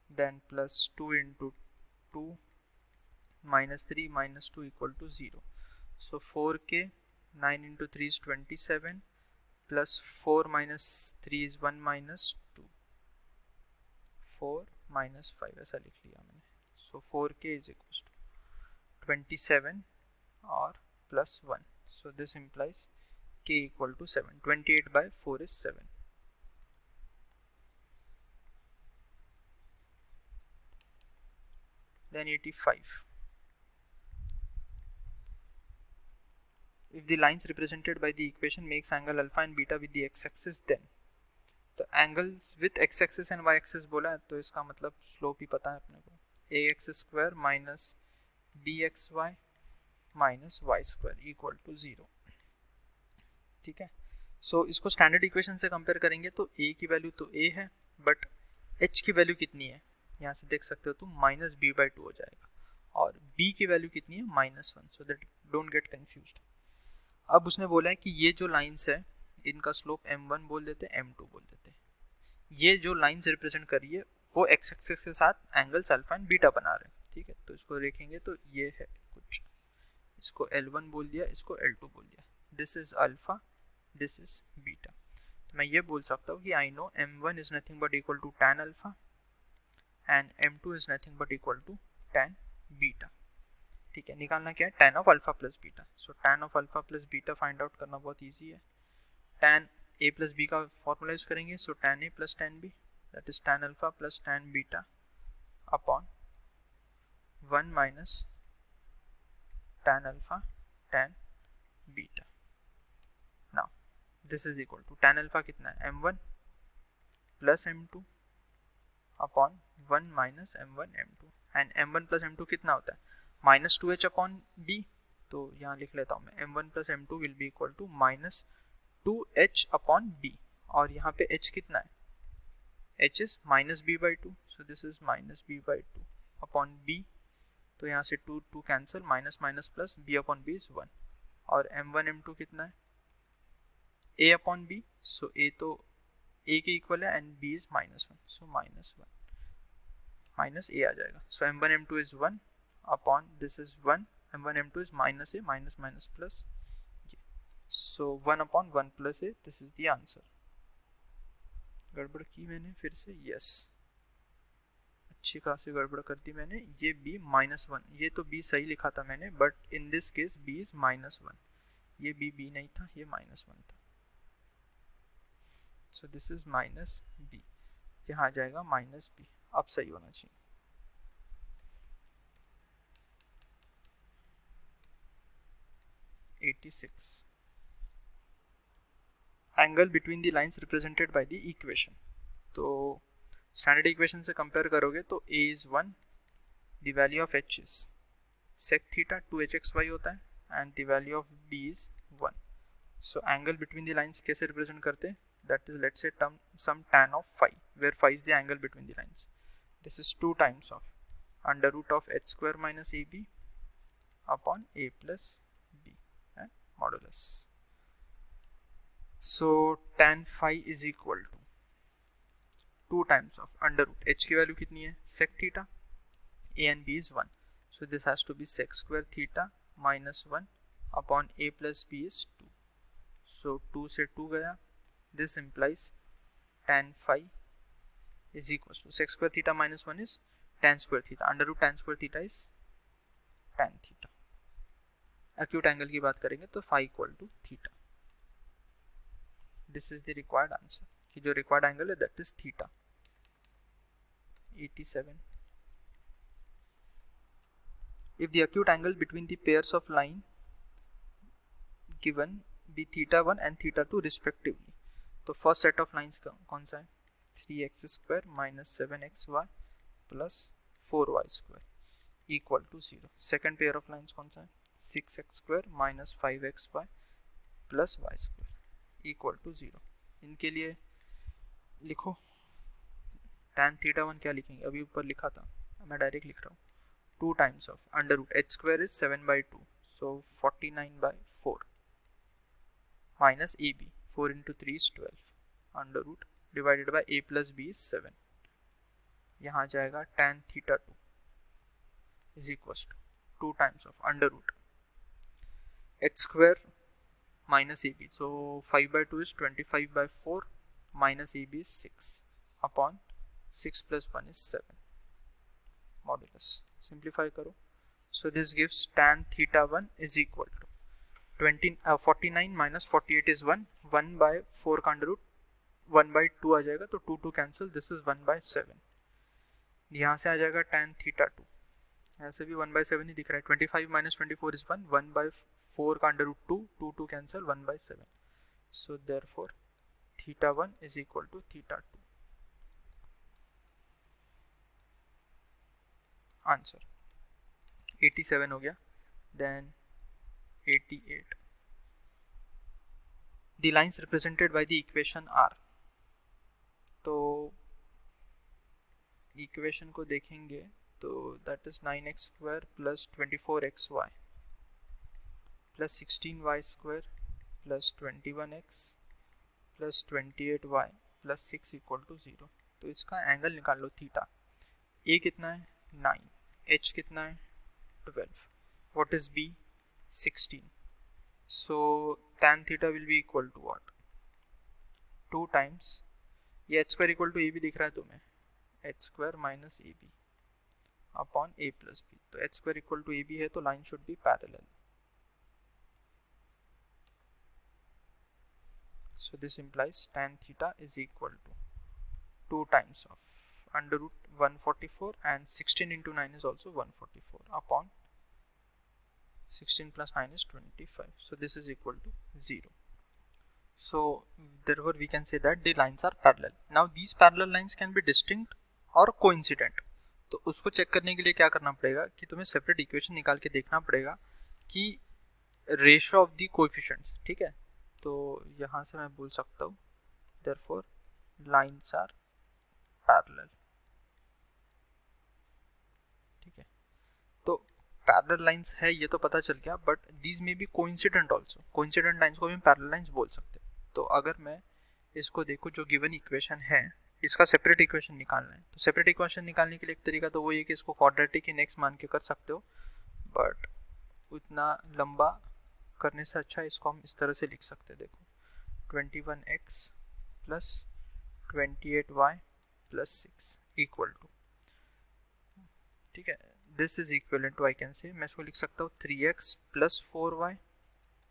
then +2 into 2 minus 3 minus 2 equal to 0. So 4k, 9 into 3 is 27, plus 4 minus 3 is 1 minus 2, 4 minus 5 ऐसा लिख लिया मैंने. So 4k is equals to 27 or plus 1. So this implies k equal to 7. 28 by 4 is 7. Then 85. If the lines represented by the equation makes angle alpha and beta with the x-axis, then तो angles with x axis and y axis बोला है, तो इसका मतलब स्लोप ही पता है अपने को, A X square minus B X Y minus Y square equal to 0. ठीक है. सो इसको स्टैंडर्ड इक्वेशन से कंपेयर करेंगे तो ए की वैल्यू तो ए है, बट एच की वैल्यू कितनी है, यहाँ से देख सकते हो तुम, माइनस बी बाई 2 हो जाएगा, और बी की वैल्यू कितनी है, minus 1. So that don't get confused. अब उसने बोला है कि ये जो लाइंस है इनका स्लोप m1 बोल देते, m2 बोल देते. ये जो लाइंस रिप्रेजेंट कर रही है वो एक्स एक्सिस के साथ एंगल्स अल्फा एंड बीटा बना रहे हैं. ठीक है, तो इसको देखेंगे तो ये है कुछ, इसको L1 बोल दिया, इसको L2 बोल दिया. This is alpha, this is beta. तो मैं ये बोल सकता हूँ कि I know m1 is nothing but equal to tan alpha and m2 is nothing but equal to tan beta. ठीक है, निकालना क्या है, tan of alpha plus beta. So tan of alpha plus beta find out करना बहुत ईजी है. tan a प्लस बी का फॉर्मूला यूज करेंगे, so tan a plus tan b, that is tan alpha plus tan beta upon 1 minus tan alpha tan beta. Now this is equal to tan alpha कितना है, m1 plus m2 upon 1 minus m1 m2, and m1 plus m2 कितना होता है, माइनस 2h अपॉन b. तो यहाँ लिख लेता हूँ मैं, m1 plus m2 will be equal to minus 2h upon b, और यहाँ पे h कितना है, h is minus b by 2, so this is minus b by 2 upon b. तो यहाँ से 2 2 cancel, minus minus plus, b upon b is 1, और m1 m2 कितना है, a upon b. So a तो a के इक्वल है and b is minus 1, so minus 1 minus a आ जाएगा. सो m1 m2 is 1 upon this is 1, m1 m2 is minus a, minus minus plus. So 1 upon 1 plus a, this is the answer. गड़बड़ की मैंने फिर से, yes, अच्छी खासी गड़बड़ कर दी मैंने. ये b माइनस 1, ये तो b सही लिखा था मैंने, but in this case b is minus 1. ये b नहीं था, ये माइनस 1 था. सो दिस इज माइनस b, यहाँ आ जाएगा माइनस b. अब सही होना चाहिए. Angle between the lines represented by the equation. तो स्टैंडर्ड इक्वेशन से कंपेयर करोगे तो a is 1, the value of h is sec theta 2hxy होता है, and the value of b is 1. So angle between the lines कैसे रिप्रेजेंट करते हैं, that is let's say some tan of phi, where phi is the angle between the lines. This is 2 times of under root of h square minus ab upon a plus b and modulus. So tan phi is equal to 2 times of under root, h की वैल्यू कितनी है, sec theta, a and b is 1, so this has to be sec square theta minus 1 upon a plus b is 2. So 2 से 2 गया, this implies tan phi is equal to sec square theta minus 1 is tan square theta, under root tan square theta is tan theta. acute angle की बात करेंगे तो phi equal to theta. This is the required answer, कि जो required angle है that is theta. 87. If the acute angle between the pairs of line given be theta 1 and theta 2 respectively, तो first set of lines कौन सा है, 3x square minus 7xy plus 4y square equal to 0. Second pair of lines कौन सा है, 6x square minus 5xy plus y square equal to 0. इनके लिए लिखो tan थीटा 1 क्या लिखेंगे, अभी ऊपर लिखा था, मैं डायरेक्ट लिख रहा हूँ, 2 times of under root h square is 7 by 2, so 49 by 4 minus ab, 4 into 3 is 12 under root divided by a plus b is 7. यहाँ जाएगा tan theta 2 is equals to 2 times of under root h square minus AB. So 5 by 2 is 25 by 4 minus AB is 6 upon 6 plus 1 is 7 modulus. Simplify karo. So this gives tan theta 1 is equal to 49 minus 48 is 1 by 4 का अंडर रूट 1 by 2 आ जाएगा, तो 2 कैंसिल, दिस इज 1 by 7. यहाँ से आ जाएगा tan थीटा 2, ऐसे भी 1 by 7 ही दिख रहा है. 25 minus 24 is 1 by 4 का under root 2 cancel, 1 by 7. So therefore theta 1 is equal to theta 2. Answer 87 हो गया. Then 88. The lines represented by the equation are. तो इक्वेशन को देखेंगे तो that is 9x square plus 24xy plus 16y square plus 21x plus 28y plus 6 equal to 0. तो इसका एंगल निकाल लो थीटा. a कितना है 9, h कितना है 12, what is b 16. So tan theta will be equal to what? 2 times, ये h square equal to a भी दिख रहा है तुम्हें, h square minus ab upon a plus b. तो h square equal to ab है तो line should be parallel. So this implies tan theta is equal to 2 times of under root 144 and 16 into 9 is also 144 upon 16 plus 9 is 25. So this is equal to 0. So therefore we can say that the lines are parallel. Now these parallel lines can be distinct or coincident. तो उसको चेक करने के लिए क्या करना पड़ेगा कि तुम्हें सेपरेट इक्वेशन निकाल के देखना पड़ेगा कि रेशियो ऑफ द कोएफिशिएंट्स. ठीक है, तो यहाँ से मैं बोल सकता हूँ therefore lines are parallel. ठीक है, तो पैरेलल लाइंस है ये तो पता चल गया, but these may be coincident also. Coincident lines को भी पैरेलल लाइंस बोल सकते हैं. तो अगर मैं इसको देखूं, जो गिवन इक्वेशन है इसका सेपरेट इक्वेशन निकालना है, तो सेपरेट इक्वेशन निकालने के लिए एक तरीका तो वो ये कि इसको क्वाड्रेटिक इन एक्स मान के कर सकते हो, बट उतना लंबा करने से अच्छा इसको हम इस तरह से लिख सकते हैं. देखो 21x plus 28y plus 6 equal to, ठीक है, this is equivalent to, I can say, मैं इसको लिख सकता हूँ 3x plus 4y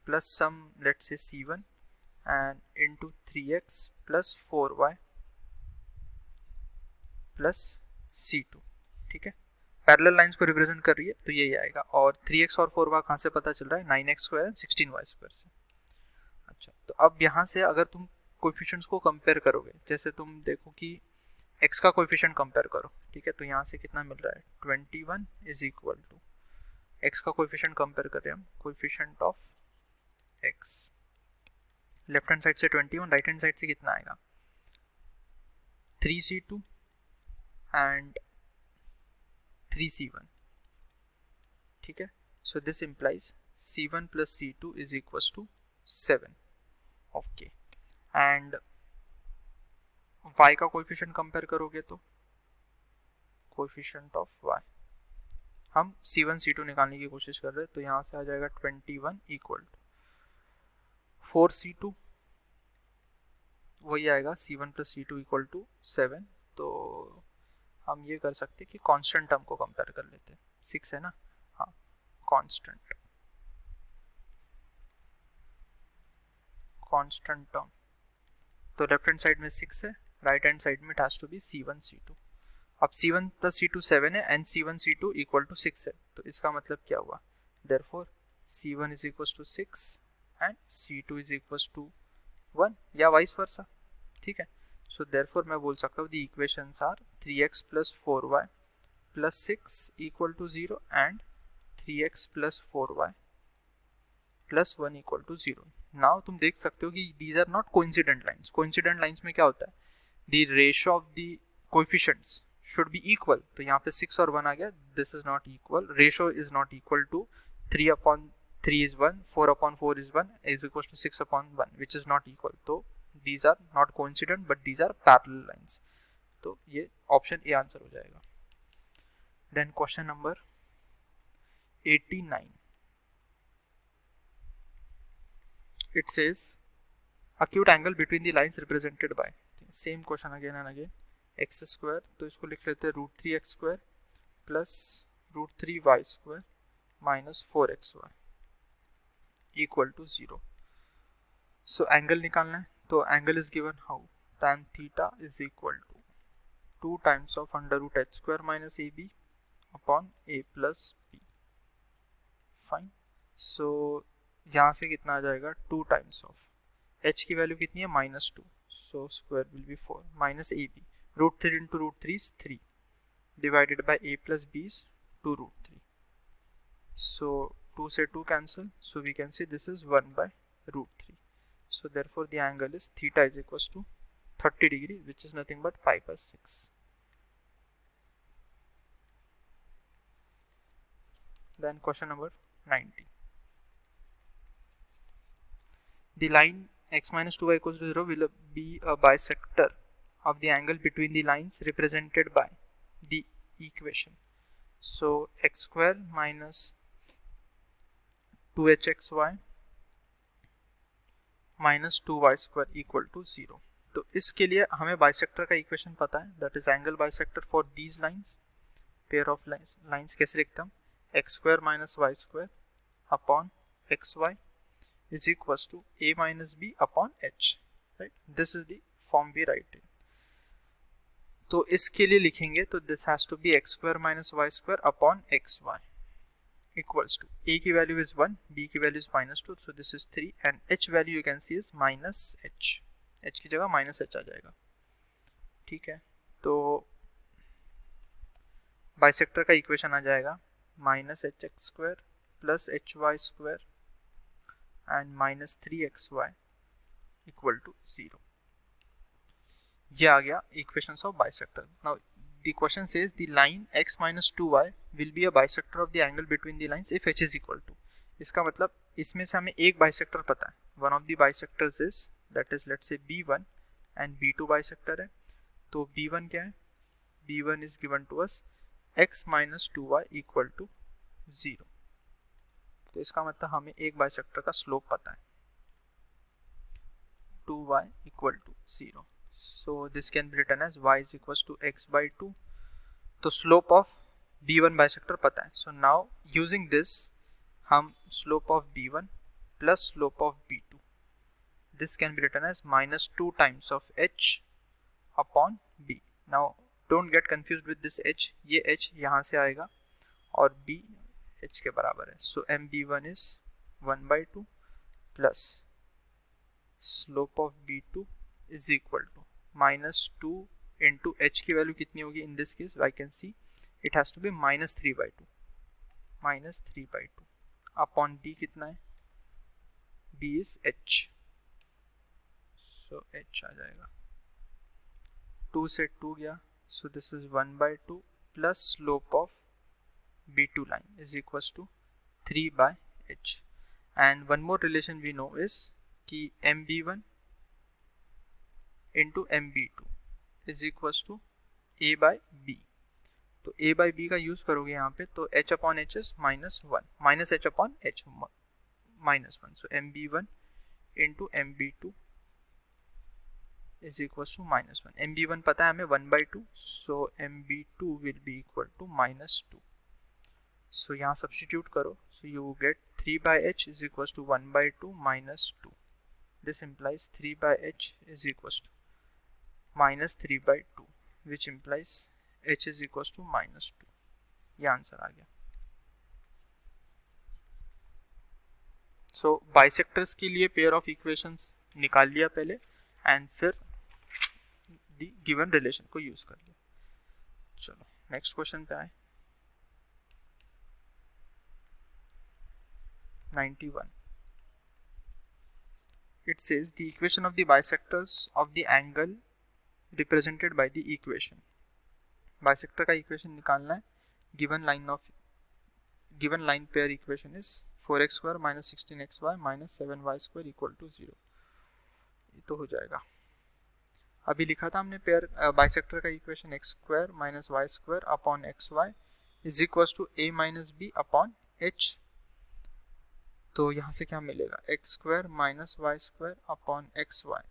plus some let's say c1 and into 3x plus 4y plus c2. ठीक है, पैरेलल लाइंस को रिप्रेजेंट कर रही है तो यही आएगा. और 3x और 4y कहाँ से पता चल रहा है 9x स्क्वायर 16y स्क्वायर से. अच्छा, तो अब यहाँ से अगर तुम कोएफिशिएंट्स को कंपेयर करोगे, जैसे तुम देखो कि x का कोएफिशिएंट कंपेयर करो. ठीक है, तो यहाँ से कितना मिल रहा है 21 इज इक्वल टू x का कोएफिशिएंट कंपेयर कर रहे हैं हम, coefficient of x. Left hand side से 21, राइट हैंड साइड से कितना आएगा 3c2 एंड 3c1. ठीक है, so this implies c1 plus c2 is equal to 7. Okay, and y का कोएफिशिएंट कंपेयर करोगे तो कोएफिशिएंट ऑफ y हम c1 c2 निकालने की कोशिश कर रहे हैं, तो यहाँ से आ जाएगा 21 इक्वल टू 4c2, वही आएगा c1 plus c2 equal to 7. तो हम ये कर सकते हैं कि कांस्टेंट टर्म को कंपेयर कर लेते हैं. 6 है ना, हाँ, कांस्टेंट टर्म. तो लेफ्ट हैंड साइड में 6 है, राइट हैंड साइड में it has to be c1 c2. अब c1 प्लस c2 7 है and c1 c2 equal to 6 है, तो इसका मतलब क्या हुआ, therefore c1 is equal to 6 and c2 is equal to 1 या वाइस वर्सा. ठीक है, सो देयरफॉर मैं बोल सकता हूँ the equations are 3x plus 4y plus 6 equal to 0 and 3x plus 4y plus 1 equal to 0. Now तुम देख सकते हो कि these are not coincident lines. Coincident lines में क्या होता है, the ratio of the coefficients should be equal. तो यहाँ पे 6 और 1 आ गया, this is not equal, ratio is not equal to 3 upon 3 is 1, 4 upon 4 is 1 is equals to 6 upon 1 which is not equal. तो these are not coincident but these are parallel lines. तो ये ऑप्शन ए आंसर हो जाएगा. Then question number 89. It says acute angle between the lines represented by, same question again and again, x square, तो इसको लिख लेते हैं √3x² plus √3y² minus 4xy equal to 0. So angle निकालना है, तो angle is given how, tan theta is equal to 2 times of √h² minus ab upon a plus b. Fine. So यहाँ से कितना आ जाएगा, 2 टाइम्स ऑफ h की वैल्यू कितनी है, -2, सो square will be 4 minus A B, √3 into √3 is 3 divided by a plus b is 2√3. सो 2 से 2 cancel, so we can say this is 1 by √3. So therefore the angle is theta is equals to 30 degree, which is nothing but 5/6. Then question number 90. The line x minus 2y equals to 0 will be a bisector of the angle between the lines represented by the equation. So x square minus 2hxy minus 2y² equal to 0. तो इसके लिए हमें बाइसेक्टर का इक्वेशन पता है, that is angle bisector for these lines. Pair of lines कैसे लिखते हम, x² minus y² upon xy is equal to a minus b upon h. Right, this is the form we write in. तो इसके लिए लिखेंगे तो this has to be x² minus y² upon xy equals to a की value is 1, b की value is -2, so this is 3 and h value you can see is -h. h की जगह -h आ जाएगा. ठीक है, तो बाइसेक्टर का इक्वेशन आ जाएगा -hx² plus hy² and -3xy equal to 0. ये आ गया equations of bisector. Now the question says the line x minus 2y will be a bisector of the angle between the lines if h is equal to. इसका मतलब इसमें से हमें एक बाइसेक्टर पता है, one of the bisectors is that is let's say b1 and b2 bisector है. तो b1 क्या है, b1 is given to us x minus 2y equal to 0. तो इसका मतलब हमें एक बाइसेक्टर का स्लोप पता है, 2y equal to 0. So this can be written as y is equals to x by 2. तो slope of b1 बाइसेक्टर पता है. So now using this हम slope of b1 plus slope of b2, this can be written as -2 times of h upon b. Now don't get confused with this h, ये h यहाँ से आएगा और b h के बराबर है. So mb1 is 1 by 2 plus slope of b2 is equal to -2 into h की वैल्यू कितनी होगी, in this case I can see it has to be -3/2 upon b कितना है, b is h, so h आ जाएगा 2 से 2 गया, so this is 1/2 plus slope of b2 line is equal to 3/h. And one more relation we know is कि mb1 into mb2 is equals to a by b. तो a by b का यूज करोगे यहाँ पे, तो h upon h is -1 minus h upon h -1. So mb1 into mb2 is equals to -1. mb1 पता है हमें 1/2, so mb2 will be equal to -2. So यहाँ सब्स्टिट्यूट करो, so you get 3/h is equals to 1/2 -2. This implies 3/h is equals to -3/2, which implies h is equals to -2. ये आंसर आ गया. सो बाइसेक्टर्स के लिए पेयर ऑफ इक्वेशंस निकाल लिया पहले एंड फिर द गिवन रिलेशन को यूज कर लिया. चलो नेक्स्ट क्वेश्चन पे आए. 91. It says the equation of the bisectors of the angle represented by the equation. Bisector का इक्वेशन निकालना है. Given line pair equation is 4x² minus 16xy minus 7y² equal to 0. ये तो हो जाएगा. अभी लिखा था हमने पेयर बाइसेक्टर का equation x² minus y² upon xy is equal to a minus b upon h, तो यहाँ से क्या मिलेगा, X square minus Y square upon x Y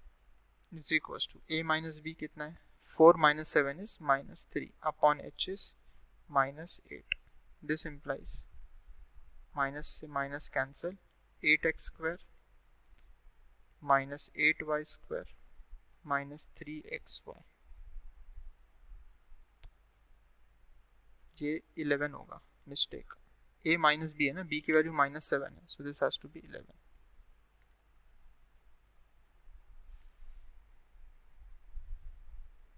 is equal to a minus b कितना है, 4 minus 7 is minus 3 upon h is minus 8. This implies minus से minus cancel, 8x square minus 8y square minus 3xy, ये 11 होगा, मिस्टेक, a माइनस b है ना, b की वैल्यू माइनस 7 है, so this has to be 11.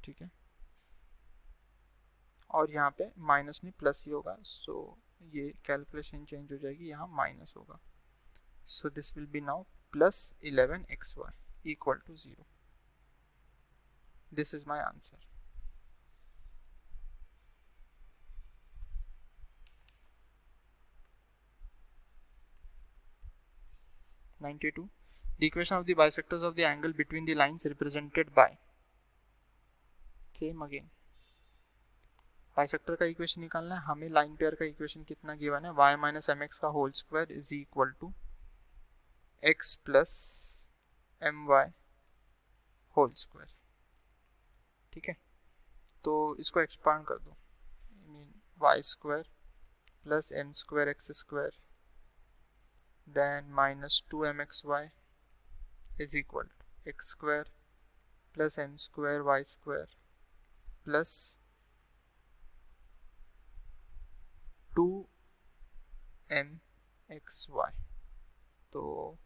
ठीक है, और यहाँ पे माइनस नहीं प्लस ही होगा, सो ये कैलकुलेशन चेंज हो जाएगी, यहाँ माइनस होगा, so this will be now plus 11xy equal to 0. This is my answer. The equation of the bisectors of the angle between the lines represented by, same again, bisector का इक्वेशन निकालना है हमें. लाइन पेयर का इक्वेशन कितना गिवन है, y माइनस एम एक्स का whole square is equal to x plus m y whole square. ठीक है, तो इसको एक्सपांड कर दो, mean y square plus m square x square then minus 2mxy is equal to x square plus m square y square plus 2mxy. तो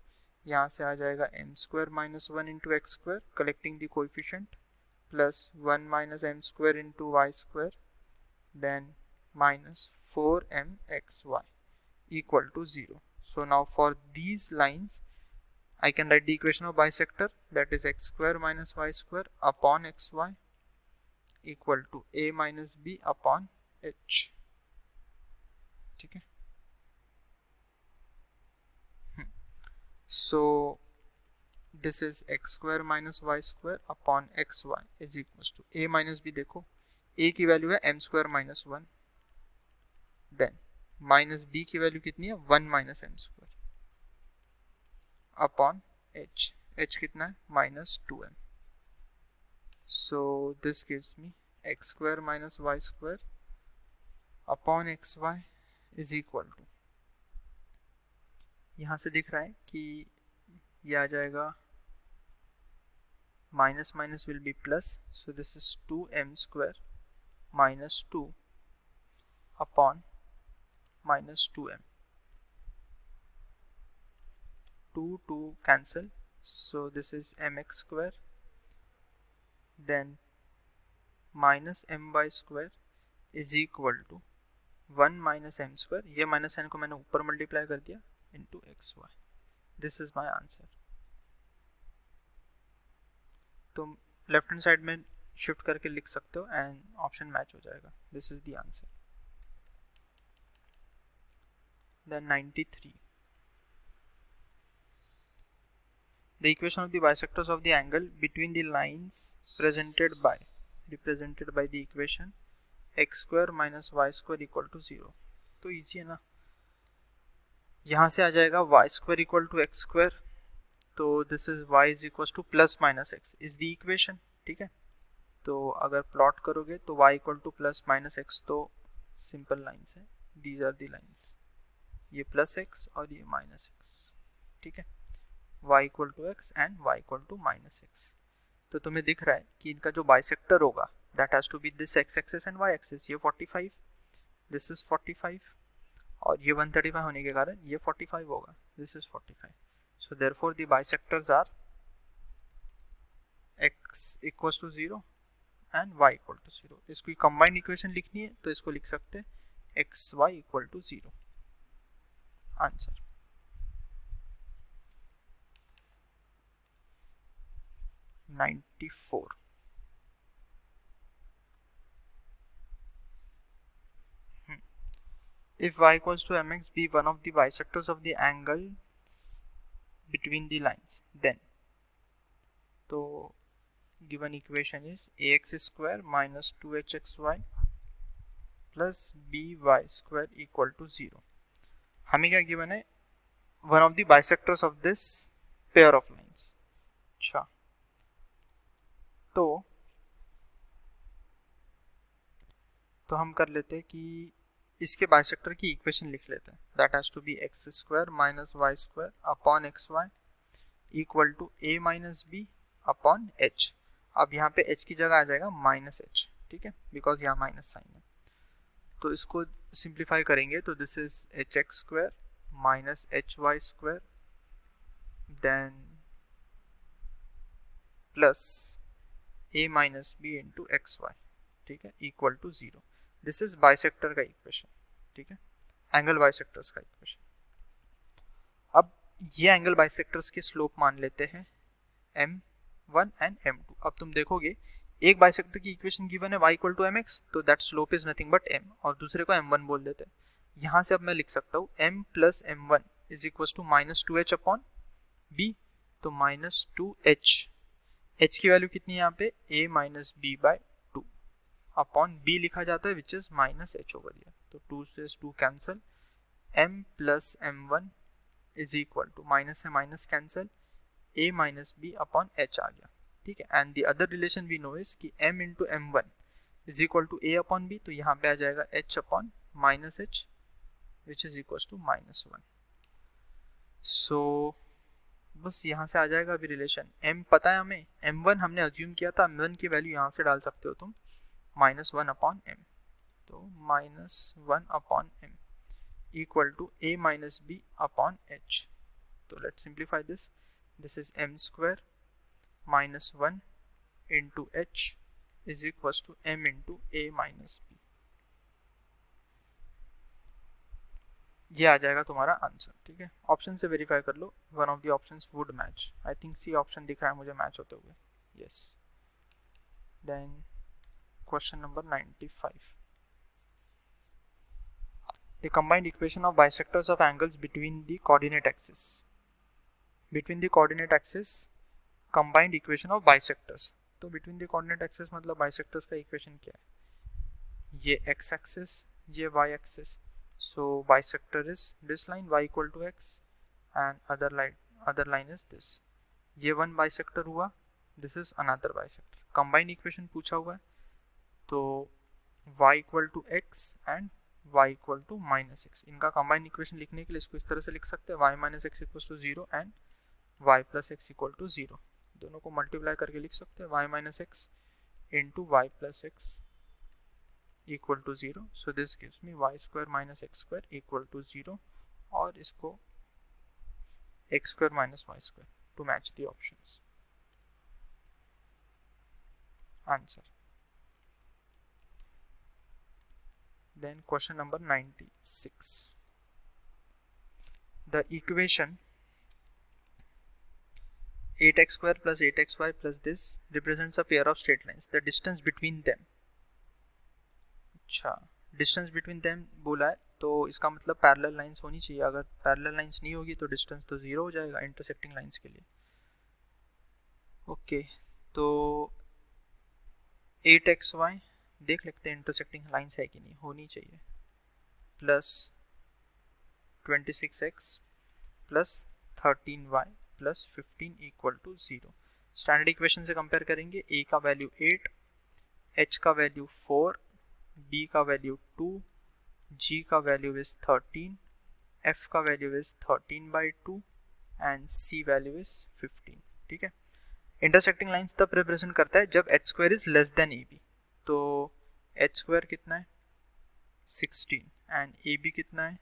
यहाँ से आ जाएगा m square minus 1 into x square collecting the coefficient plus 1 minus m square into y square then minus 4mxy equal to 0. So now for these lines I can write the equation of bisector, that is x square minus y square upon xy equal to a minus b upon h. ठीक है, so this is x square minus y square upon xy is equals to a minus b. देखो a की वैल्यू है m square minus 1, then minus b की वैल्यू कितनी है 1 minus m square upon h, h कितना है minus 2m. So this gives me x square minus Y square upon x Y is equal to, यहाँ से दिख रहा है कि ये आ जाएगा minus minus will be plus, so this is 2m square minus 2 upon minus 2m, 2 cancel, so this is mx square then minus my square is equal to 1 minus m square, ये माइनस n को मैंने ऊपर मल्टीप्लाई कर दिया into xy. This is my answer. तुम लेफ्ट हैंड साइड में शिफ्ट करके लिख सकते हो एंड ऑप्शन मैच हो जाएगा. This is the answer. Then 93. The equation of the bisectors of the angle between the lines represented by the equation x square minus y square equal to 0. तो इजी है ना, यहाँ से आ जाएगा y square equal to x square, तो this is y is equals to plus minus x is the equation. ठीक है, तो अगर प्लॉट करोगे तो y equal to plus minus x, तो सिंपल लाइन्स है, दीज आर दी लाइन्स, ये प्लस एक्स और ये माइनस एक्स. ठीक है, y equal to x and y equal to minus x. तो तुम्हें दिख रहा है कि इनका जो बाइसेक्टर होगा that has to be this x axis and y axis. ये 45, दिस इज 45 और ये 135 होने के कारण ये 45 होगा, this is 45. So therefore the bisectors are x equals to 0 and y equal to 0. इसको कंबाइंड इक्वेशन लिखनी है तो इसको लिख सकते हैं xy equal to 0. Answer. (94) If y equals to mx be one of the bisectors of the angle between the lines, then तो given equation is ax square minus 2hxy plus by square equal to 0. हमें क्या गिवन है, one of the bisectors of this pair of lines. अच्छा, तो हम कर लेते हैं कि इसके बाइसेक्टर की इक्वेशन लिख लेते हैं, that has to be x square minus Y square upon x y equal to a minus B upon h. अब यहाँ पे एच की जगह आ जाएगा माइनस एच, ठीक है, बिकॉज यहाँ माइनस साइन है। तो इसको सिंप्लीफाई करेंगे तो this is h x square minus h y square then plus a minus b into x y, ठीक है, equal to 0। This is bisector का इक्वेशन, ठीक है, एंगल बाइसेक्टर्स का इक्वेशन। अब ये एंगल बाइसेक्टर्स की स्लोप मान लेते हैं m1 एंड m2। अब तुम देखोगे एक बाइसेक्टर की इक्वेशन गिवन है y इक्वल टू mx, तो that slope is nothing but m, और दूसरे को m1 बोल देते हैं। यहाँ से अब मैं लिख सकता हूँ m plus m1 is equal to minus 2h upon b, तो माइनस 2h, h की वैल्यू कितनी है यहाँ पे a minus b by 2 upon b लिखा जाता है which is minus h over here, तो 2 से 2 cancel, m plus m1 is equal to minus है minus cancel, a minus B upon H आ गया, ठीक है। And the other relation we know is कि m into m one is equal to a upon b, तो यहाँ पे आ जाएगा h upon minus h which is equal to minus 1। So बस यहाँ से आ जाएगा अभी रिलेशन, m पता है हमें, m1 हमने अज्यूम किया था, m1 की वैल्यू यहाँ से डाल सकते हो तुम माइनस 1 अपॉन m, तो minus 1 upon m equal to a minus b upon h। तो let's simplify this, this is m square minus 1 into h is equals to m into a minus b। ये आ जाएगा तुम्हारा आंसर, ठीक है। ऑप्शन से वेरीफाई कर लो, one of the options would match. I think C option दिख रहा है मुझे मैच होते हुए, yes. Then question number 95, the combined equation of bisectors of angles between the coordinate axis, between the coordinate axis combined equation of bisectors। तो between the coordinate axis मतलब bisectors का इक्वेशन क्या है, ये x एक्सिस ये y axis, so bisector is this line y equal to x and other line is this। ये वन बाइसेक्टर हुआ, this is another bisector. Combined equation पूछा हुआ है, तो y equal to x and y equal to minus x, इनका कंबाइंड इक्वेशन लिखने के लिए इसको इस तरह से लिख सकते हैं y minus x equal to 0 and y plus x equal to 0। दोनों को मल्टीप्लाई करके लिख सकते हैं y minus x into y plus x equal to 0, so this gives me y square minus x square equal to 0, और इसको x square minus y square to match the options। Answer। Then question number 96, the equation 8x square plus 8xy plus this represents a pair of straight lines, the distance between them। अच्छा, डिस्टेंस बिटवीन देम बोला है, तो इसका मतलब पैरेलल लाइंस होनी चाहिए। अगर पैरेलल लाइंस नहीं होगी तो डिस्टेंस तो 0 हो जाएगा इंटरसेक्टिंग लाइंस के लिए। ओके, तो 8xy देख लेते हैं इंटरसेक्टिंग लाइंस है कि नहीं, होनी चाहिए, plus 26x plus 13y plus 15 equal to 0। Standard equation से कंपेयर करेंगे, a का वैल्यू 8, h का वैल्यू 4, b का वैल्यू 2, g का वैल्यू इज 13, f का value is 13/2 and c value is 15, ठीक है। इंटरसेक्टिंग लाइंस तब रिप्रेजेंट करता है जब h square is less than ab, तो h स्क्वायर कितना है 16 एंड ab कितना है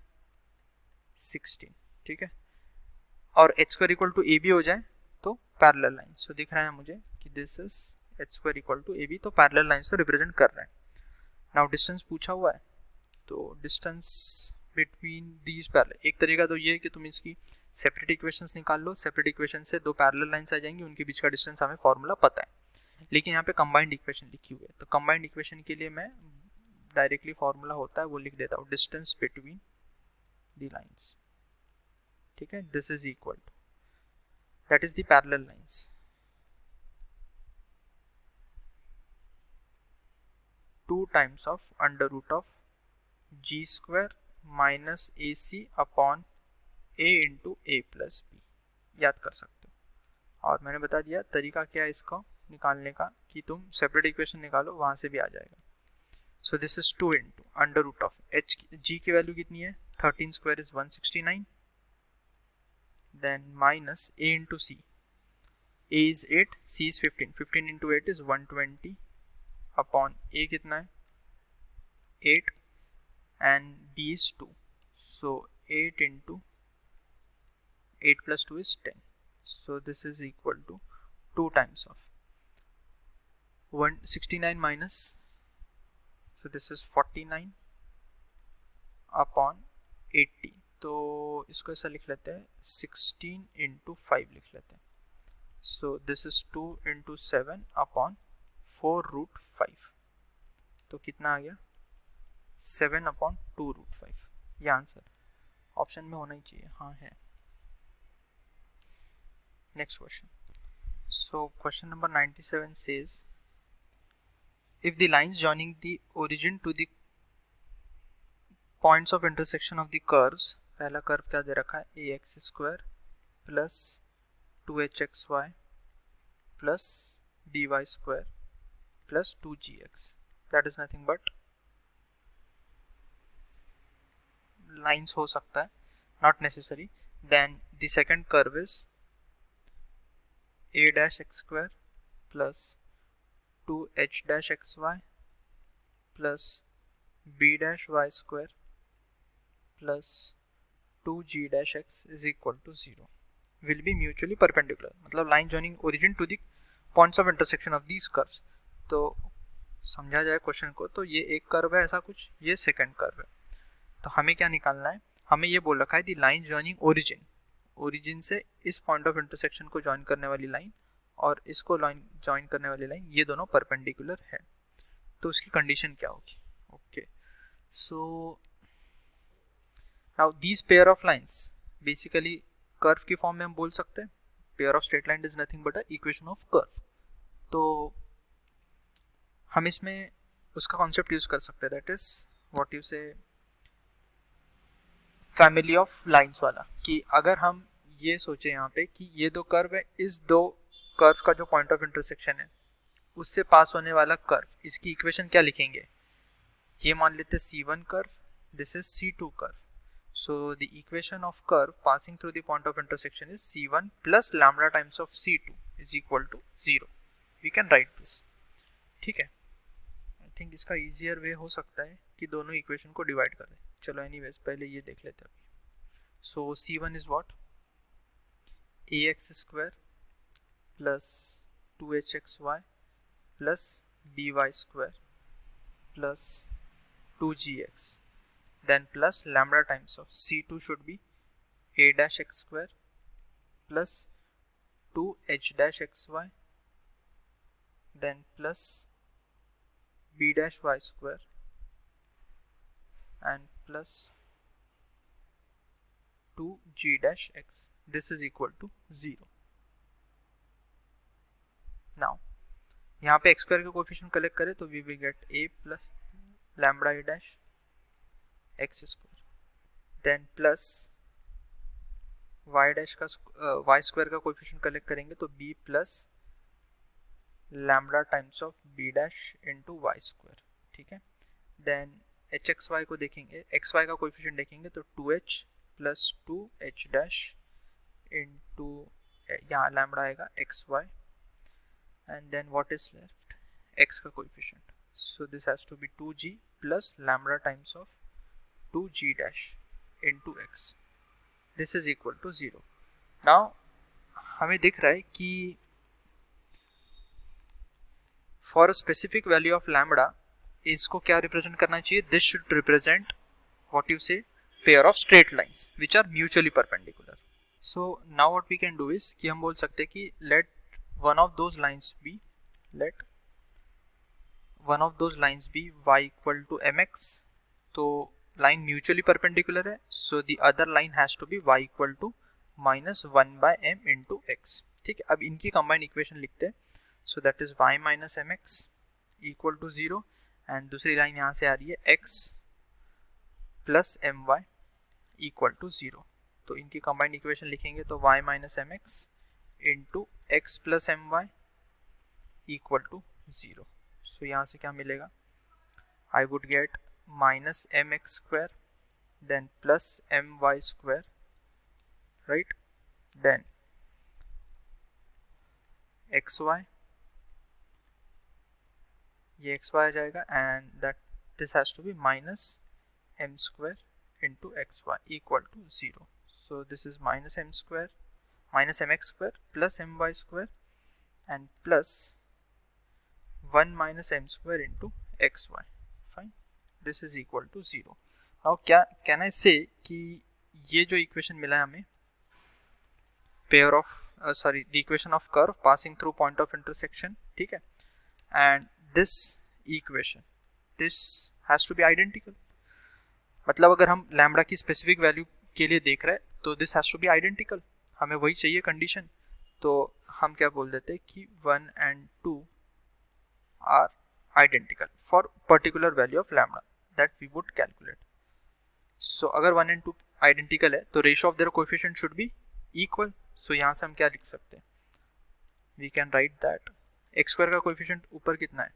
16, ठीक है, और h square equal to ab हो जाए तो पैरेलल लाइन। सो दिख रहा है मुझे कि this is h square equal to ab, तो पैरेलल लाइंस को रिप्रेजेंट कर रहा है। नाउ डिस्टेंस पूछा हुआ है, तो डिस्टेंस बिटवीन दीज पैरेलल, एक तरीका तो ये है कि तुम इसकी सेपरेट इक्वेशंस निकाल लो, सेपरेट इक्वेशन से दो पैरेलल लाइंस आ जाएंगी, उनके बीच का डिस्टेंस हमें फॉर्मूला पता है, लेकिन यहाँ पे कंबाइंड इक्वेशन लिखी हुई है, तो कंबाइंड इक्वेशन के लिए मैं डायरेक्टली फॉर्मूला होता है वो लिख देता हूँ, डिस्टेंस बिटवीन द लाइंस, ठीक है, this is equal to, that is the parallel lines, 2 times of under root of g square minus a c upon a into a plus b, याद कर सकते हो। और मैंने बता दिया तरीका क्या है इसको निकालने का, कि तुम सेपरेट इक्वेशन निकालो, वहां से भी आ जाएगा। So this is 2 into under root of H, G की वैल्यू कितनी है 13 square is 169, then minus A into C, a is 8, c is 15, 15 into 8 is 120 upon a कितना है 8 and b is 2, so 8 into 8 plus 2 is 10, so this is equal to 2 times of 169 minus, so this is 49 upon 80, तो इसको ऐसा लिख लेते हैं 16 into 5 लिख लेते हैं, so this is 2 into 7 upon 4 root 5, तो कितना आ गया 7 upon 2 root 5, ये आंसर ऑप्शन में होना ही चाहिए, हाँ है। Next question, so question number 97 says if the lines joining the origin to the points of intersection of the curves, पहला कर्व क्या दे रखा है ax square plus 2hxy plus by square plus 2gx, that is nothing but lines हो सकता है, not necessary, then the second curve is a dash x square plus 2h dash xy plus b dash y square plus 2g dash x is equal to 0 will be mutually perpendicular, मतलब line joining origin to the points of intersection of these curves। तो समझा जाए क्वेश्चन को, तो ये एक कर्व है ऐसा कुछ, ये सेकंड कर्व है, तो हमें क्या निकालना है, हमें ये बोल रखा है दी लाइन जॉइनिंग ओरिजिन, ओरिजिन से इस पॉइंट ऑफ इंटरसेक्शन को ज्वाइन करने वाली लाइन और इसको लाइन ज्वाइन करने वाली लाइन, ये दोनों परपेंडिकुलर है, तो उसकी कंडीशन क्या होगी। Okay, so now these pair of lines basically curve की फॉर्म में हम बोल सकते हैं, pair of straight line is nothing but a equation of curve, तो हम इसमें उसका कॉन्सेप्ट यूज कर सकते हैं, दैट इज व्हाट यू से फैमिली ऑफ लाइंस वाला, कि अगर हम ये सोचे यहाँ पे कि ये दो कर्व है, इस दो कर्व का जो पॉइंट ऑफ इंटरसेक्शन है उससे पास होने वाला कर्व, इसकी इक्वेशन क्या लिखेंगे, ये मान लेते C1 curve, this is C2 curve, so the equation of curve passing through the point of intersection is C1 plus lambda times of C2 is equal to 0, we can write this, ठीक है। आई थिंक इसका इजियर वे हो सकता है कि दोनों इक्वेशन को डिवाइड कर दें, चलो एनीवेज पहले ये देख लेते हैं अभी। सो C1 is what ax square plus 2hxy plus by square plus 2gx, then plus lambda times of C2 should be a dash x square plus 2h dash xy, then plus b dash y square and plus 2g dash x, this is equal to 0। now यहाँ पे x square का कोफिशिएंट कलेक्ट करें तो we will get a plus lambda a dash x square, then plus y dash का y square का कोफिशिएंट कलेक्ट करेंगे तो b plus lambda times of b dash into y square, ठीक है। then hxy को देखेंगे, xy का कोफिशिएंट देखेंगे तो 2h plus 2h dash into यहाँ lambda आएगा xy, and then what is left, x का coefficient, so this has to be 2g plus lambda times of 2g dash into x, this is equal to 0। now हमें दिख रहा है कि for a specific value of lambda इसको क्या रिप्रेजेंट करना चाहिए, this should represent what you say pair of straight lines which are mutually perpendicular। so now what we can do is कि हम बोल सकते हैं कि let one of those lines be y equal to mx, तो लाइन म्यूचुअली परपेंडिकुलर है, so the other line has to be y equal to minus 1 by m into x, ठीक है। अब इनकी कंबाइंड इक्वेशन लिखते हैं, so that is y minus m x equal to 0, and दूसरी लाइन यहाँ से आ रही है x plus m y equal to 0। तो इनकी कंबाइंड इक्वेशन लिखेंगे तो y minus m x into x plus m y equal to 0। So यहाँ से क्या मिलेगा, I would get minus mx square then plus my square, right, then xy, ये xy आ जाएगा and that this has to be minus m square into xy equal to 0. So this is minus m square minus mx square plus my square and plus 1 minus m square into xy. Fine, this is equal to 0. Now क्या can I say कि ये जो इक्वेशन मिला है हमें pair of the equation of curve passing through point of intersection, ठीक है, and this equation this has to be identical. मतलब अगर हम लैम्बडा की स्पेसिफिक वैल्यू के लिए देख रहे हैं तो this has to be identical, हमें वही चाहिए कंडीशन। तो हम क्या बोल देते हैं कि 1 and 2 are identical for particular value of lambda that we would calculate. So अगर 1 and 2 आइडेंटिकल है तो ratio of their coefficient should be equal. So यहाँ से हम क्या लिख सकते हैं, we can write that X square का कोएफिशिएंट ऊपर कितना है,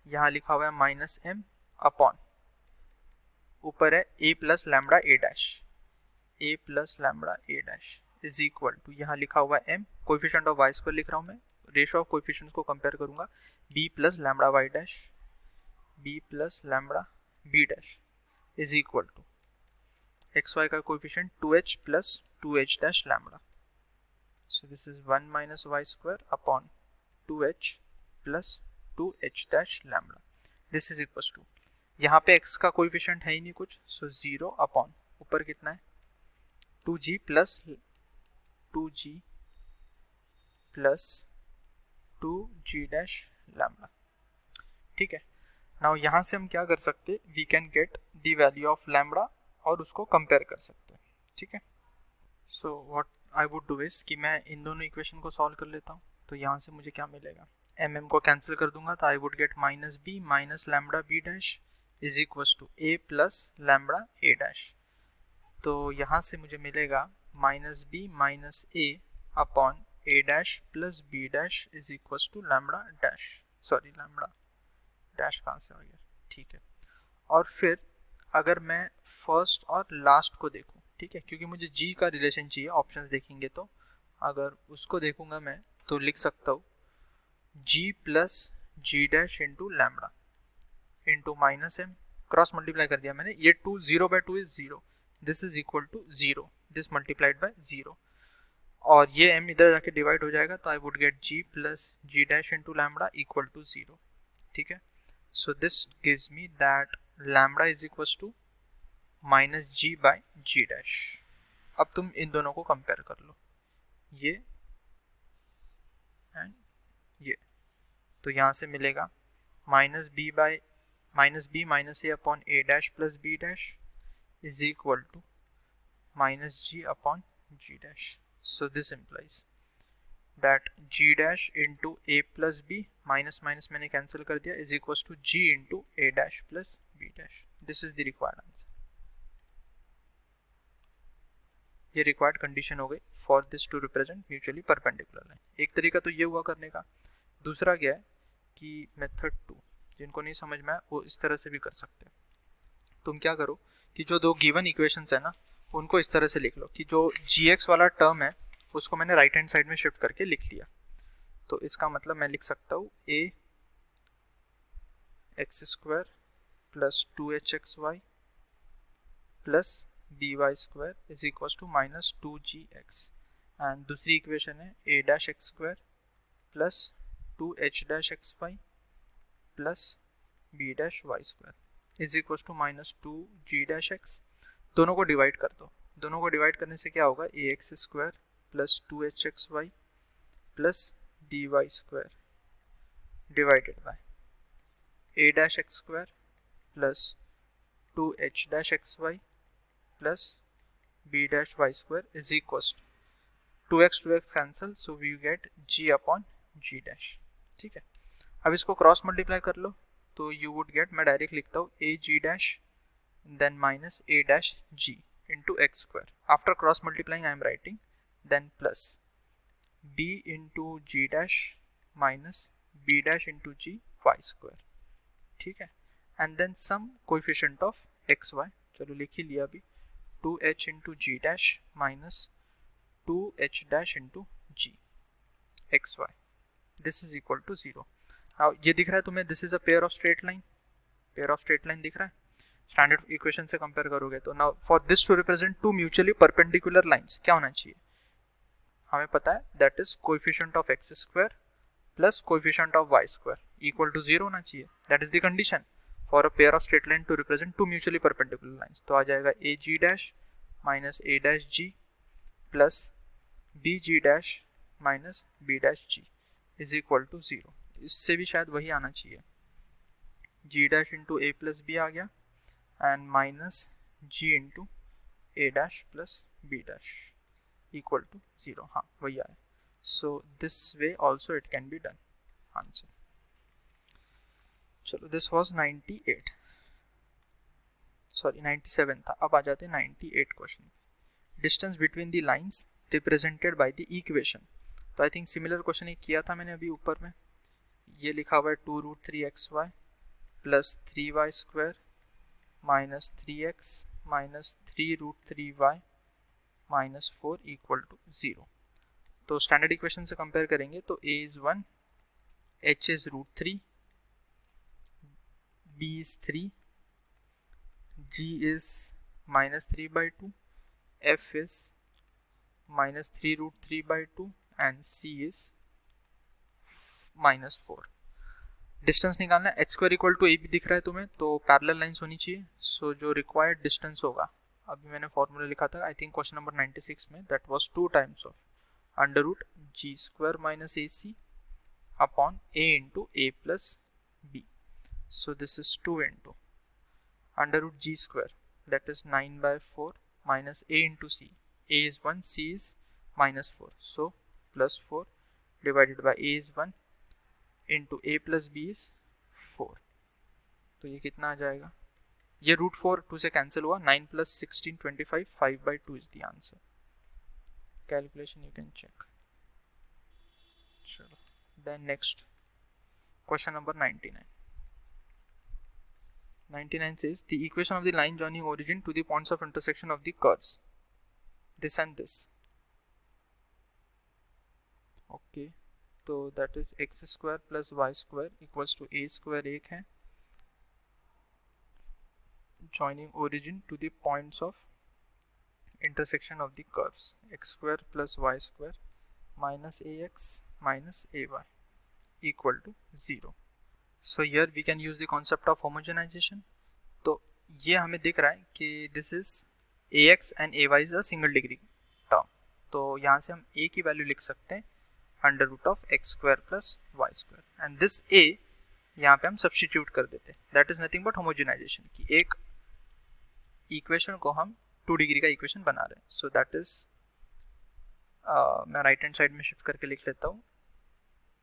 यहाँ लिखा हुआ है माइनस एम अपॉन ऊपर है A plus lambda A dash, A plus lambda A dash is equal to यहाँ लिखा हुआ है M, coefficient of Y square लिख रहा हूँ मैं, रेशियो ऑफ कोएफिशिएंट्स को कंपेयर करूंगा, B plus lambda Y dash, B plus lambda B dash is equal to X Y का coefficient 2h plus 2h dash lambda. So this is 1 minus Y square upon 2h plus 2h dash lambda, this is equal to यहाँ पे x का कोएफिशिएंट है ही नहीं कुछ, सो 0 अपॉन ऊपर कितना है 2g plus 2g dash lambda, ठीक है। नाउ यहाँ से हम क्या कर सकते हैं, we can get the value of lambda और उसको कंपेयर कर सकते हैं, ठीक है। So what I would do is कि मैं इन दोनों इक्वेशन को सॉल्व कर लेता हूँ। तो यहाँ से मुझे क्या मिलेगा, एम को कैंसिल कर दूंगा तो I would get minus b minus lambda B dash is equal to a plus lambda A dash. तो यहाँ से मुझे मिलेगा minus b minus a upon a dash plus b dash is equal to lambda dash, sorry lambda dash कहाँ से आ गया, ठीक है। और फिर अगर मैं फर्स्ट और लास्ट को देखूं, ठीक है, क्योंकि मुझे जी का रिलेशन चाहिए, ऑप्शंस देखेंगे तो अगर उसको देखूंगा मैं तो लिख सकता हूँ जी प्लस जी dash into lambda into minus M, cross multiply कर दिया मैंने, ये 2 0 by 2 is 0, this is equal to 0, this multiplied by 0 और ये m इधर जाके डिवाइड हो जाएगा तो I would get g plus ji dash into lambda equal to 0, ठीक है। So this gives me that lambda is equal to minus g by g dash. अब तुम इन दोनों को कंपेयर कर लो, ये एंड ये, तो यहाँ से मिलेगा minus b minus a upon a dash plus b dash is equal to minus g upon g dash. So this implies that g dash into a plus b minus minus मैंने कैंसिल कर दिया is equal to g into a dash plus b dash, this is the required answer. ये रिक्वायर्ड कंडीशन हो गई for this to represent mutually perpendicular line. एक तरीका तो ये हुआ करने का, दूसरा क्या है कि मेथड 2 जिनको नहीं समझ में आया वो इस तरह से भी कर सकते हैं। तुम क्या करो कि जो दो गिवन इक्वेशंस है ना उनको इस तरह से लिख लो कि जो gx वाला टर्म है उसको मैंने राइट हैंड साइड में शिफ्ट करके लिख लिया, तो इसका मतलब मैं लिख सकता हूँ a x square plus 2hxy plus by square is equal to minus 2gx and दूसरी इक्वेशन है a dash x square plus 2h dash xy plus b dash y square is equal to minus 2g dash x। दोनों को डिवाइड कर दो, दोनों को डिवाइड करने से क्या होगा a x square plus 2hxy plus by square divided by a dash x square plus 2h dash xy plus b dash y square is equal to 2x cancel, so we get g upon g dash, ठीक है। अब इसको क्रॉस मल्टीप्लाई कर लो तो यू वुड गेट, मैं डायरेक्ट लिखता हूँ a g dash then minus a dash g into x square. After cross multiplying I am writing then plus b into g dash minus b dash into g y square. ठीक है. And then sum coefficient of x y, चलो लिख ही लिया अभी, 2h into g dash minus 2h dash into g x y. This is equal to 0. ये दिख रहा है तुम्हें, this is a pair of straight line. Pair of straight line दिख रहा है. स्टैंडर्ड इक्वेशन से कंपेयर करोगे तो now for this to represent two mutually perpendicular lines क्या होना चाहिए, हमें पता है that is coefficient of x square plus coefficient of Y square equal to 0 होना चाहिए. That is the condition for a pair of straight line to represent two mutually perpendicular lines. तो आ जाएगा a g dash minus a dash g plus b g dash minus b dash g is equal to 0. इससे भी शायद वही आना चाहिए, g dash into a plus b आ गया and minus g into a dash plus b dash equal to 0. हाँ वही आया. So this way also it can be done. Answer. चलो दिस वॉज 98, सॉरी 97 था. अब आ जाते हैं 98 question. Distance between the lines represented by the equation. तो आई थिंक सिमिलर क्वेश्चन एक किया था मैंने अभी ऊपर में. ये लिखा हुआ है 2√3xy plus 3y square minus 3x minus 3√3y minus 4 equal to 0. तो स्टैंडर्ड इक्वेशन से कंपेयर करेंगे तो a is 1, h is √3, b is 3, g is minus 3/2, f is minus 3√3/2 and c is minus 4. Distance निकालना है. एच स्क्वायर इक्वल टू ए भी दिख रहा है तुम्हें, तो पैरेलल लाइंस होनी चाहिए. सो जो रिक्वायर्ड डिस्टेंस होगा, अभी मैंने फॉर्मूला लिखा था आई थिंक क्वेश्चन नंबर 96 में, that was 2 times of under root g square minus a c upon a into a plus b. So this is 2 into under root g square, that is 9/4 minus a into c. a is 1, c is minus 4. So plus 4 divided by a is 1 into a plus b is 4. तो ये कितना आ जाएगा, ये √4 2 से कैंसिल हुआ. 9 plus 16 25, 5/2 is the answer. Calculation you can check. चलो then next question number 99. 99 says the equation of the line joining origin to the points of intersection of the curves this and this. Okay, so that is x square plus y square equals to a square एक है, joining origin to the points of intersection of the curves x square plus y square minus ax minus ay equal to 0. So here we can use the concept of homogenization. तो ये हमें दिख रहा है कि this is ax and ay is a single degree term. तो यहाँ से हम a की वैल्यू लिख सकते हैं under root of x square plus y square and this a यहाँ पे हम सब्स्टिट्यूट कर देते हैं. That is nothing but homogenization, कि एक इक्वेशन को हम 2 डिग्री का इक्वेशन बना रहे हैं. सो दैट इज मैं राइट हैंड साइड में शिफ्ट करके लिख लेता हूँ.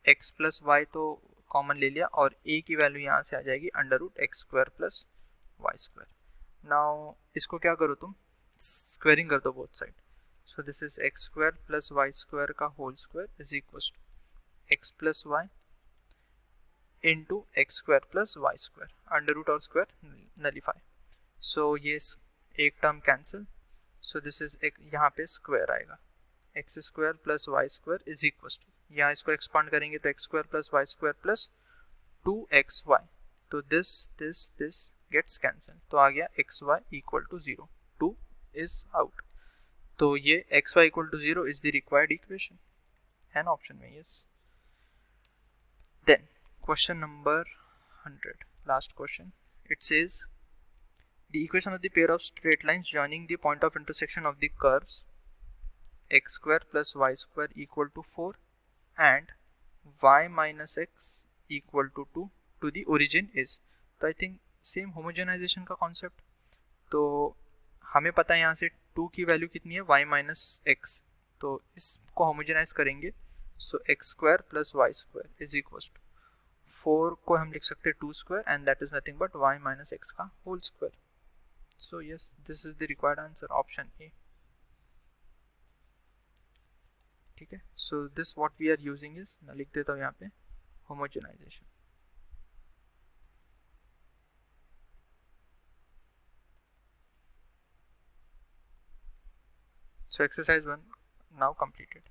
x प्लस वाई तो कॉमन ले लिया और a की वैल्यू यहाँ से आ जाएगी under root x square plus y square. Now इसको क्या करो तुम, स्क्वायरिंग कर दो both side. So this is x square plus y square का whole square is equal to x plus y into x square plus y square. Under root और स्क्वायर नलीफाई. सो ये एक term cancel. So this is यहाँ पे स्क्वायर आएगा, x square plus y square is equal to, यहाँ इसको एक्सपांड करेंगे तो x square plus y square plus 2xy. तो दिस गेट्स कैंसिल, तो आ गया xy equal to 0. 2 is out. तो ये xy equal to 0 is the required equation. है ना ऑप्शन में? Yes. Then question number 100, last question. It says the equation of the pair of straight lines joining the point of intersection of the curves x square plus y square equal to 4 and y minus x equal to 2 to the origin is. तो आई थिंक सेम होमोजेनाइजेशन का कॉन्सेप्ट. तो हमें पता है यहाँ से 2 की वैल्यू कितनी है, y माइनस एक्स. तो इसको होमोजेनाइज करेंगे. So x square plus y square is equal to 4 को हम लिख सकते हैं 2 square and that is nothing but y minus x का whole square. So yes, this is the required answer, option A. ठीक है. So this what we are using is, मैं लिख देता हूँ यहाँ पे, homogenization. So exercise 1 now completed.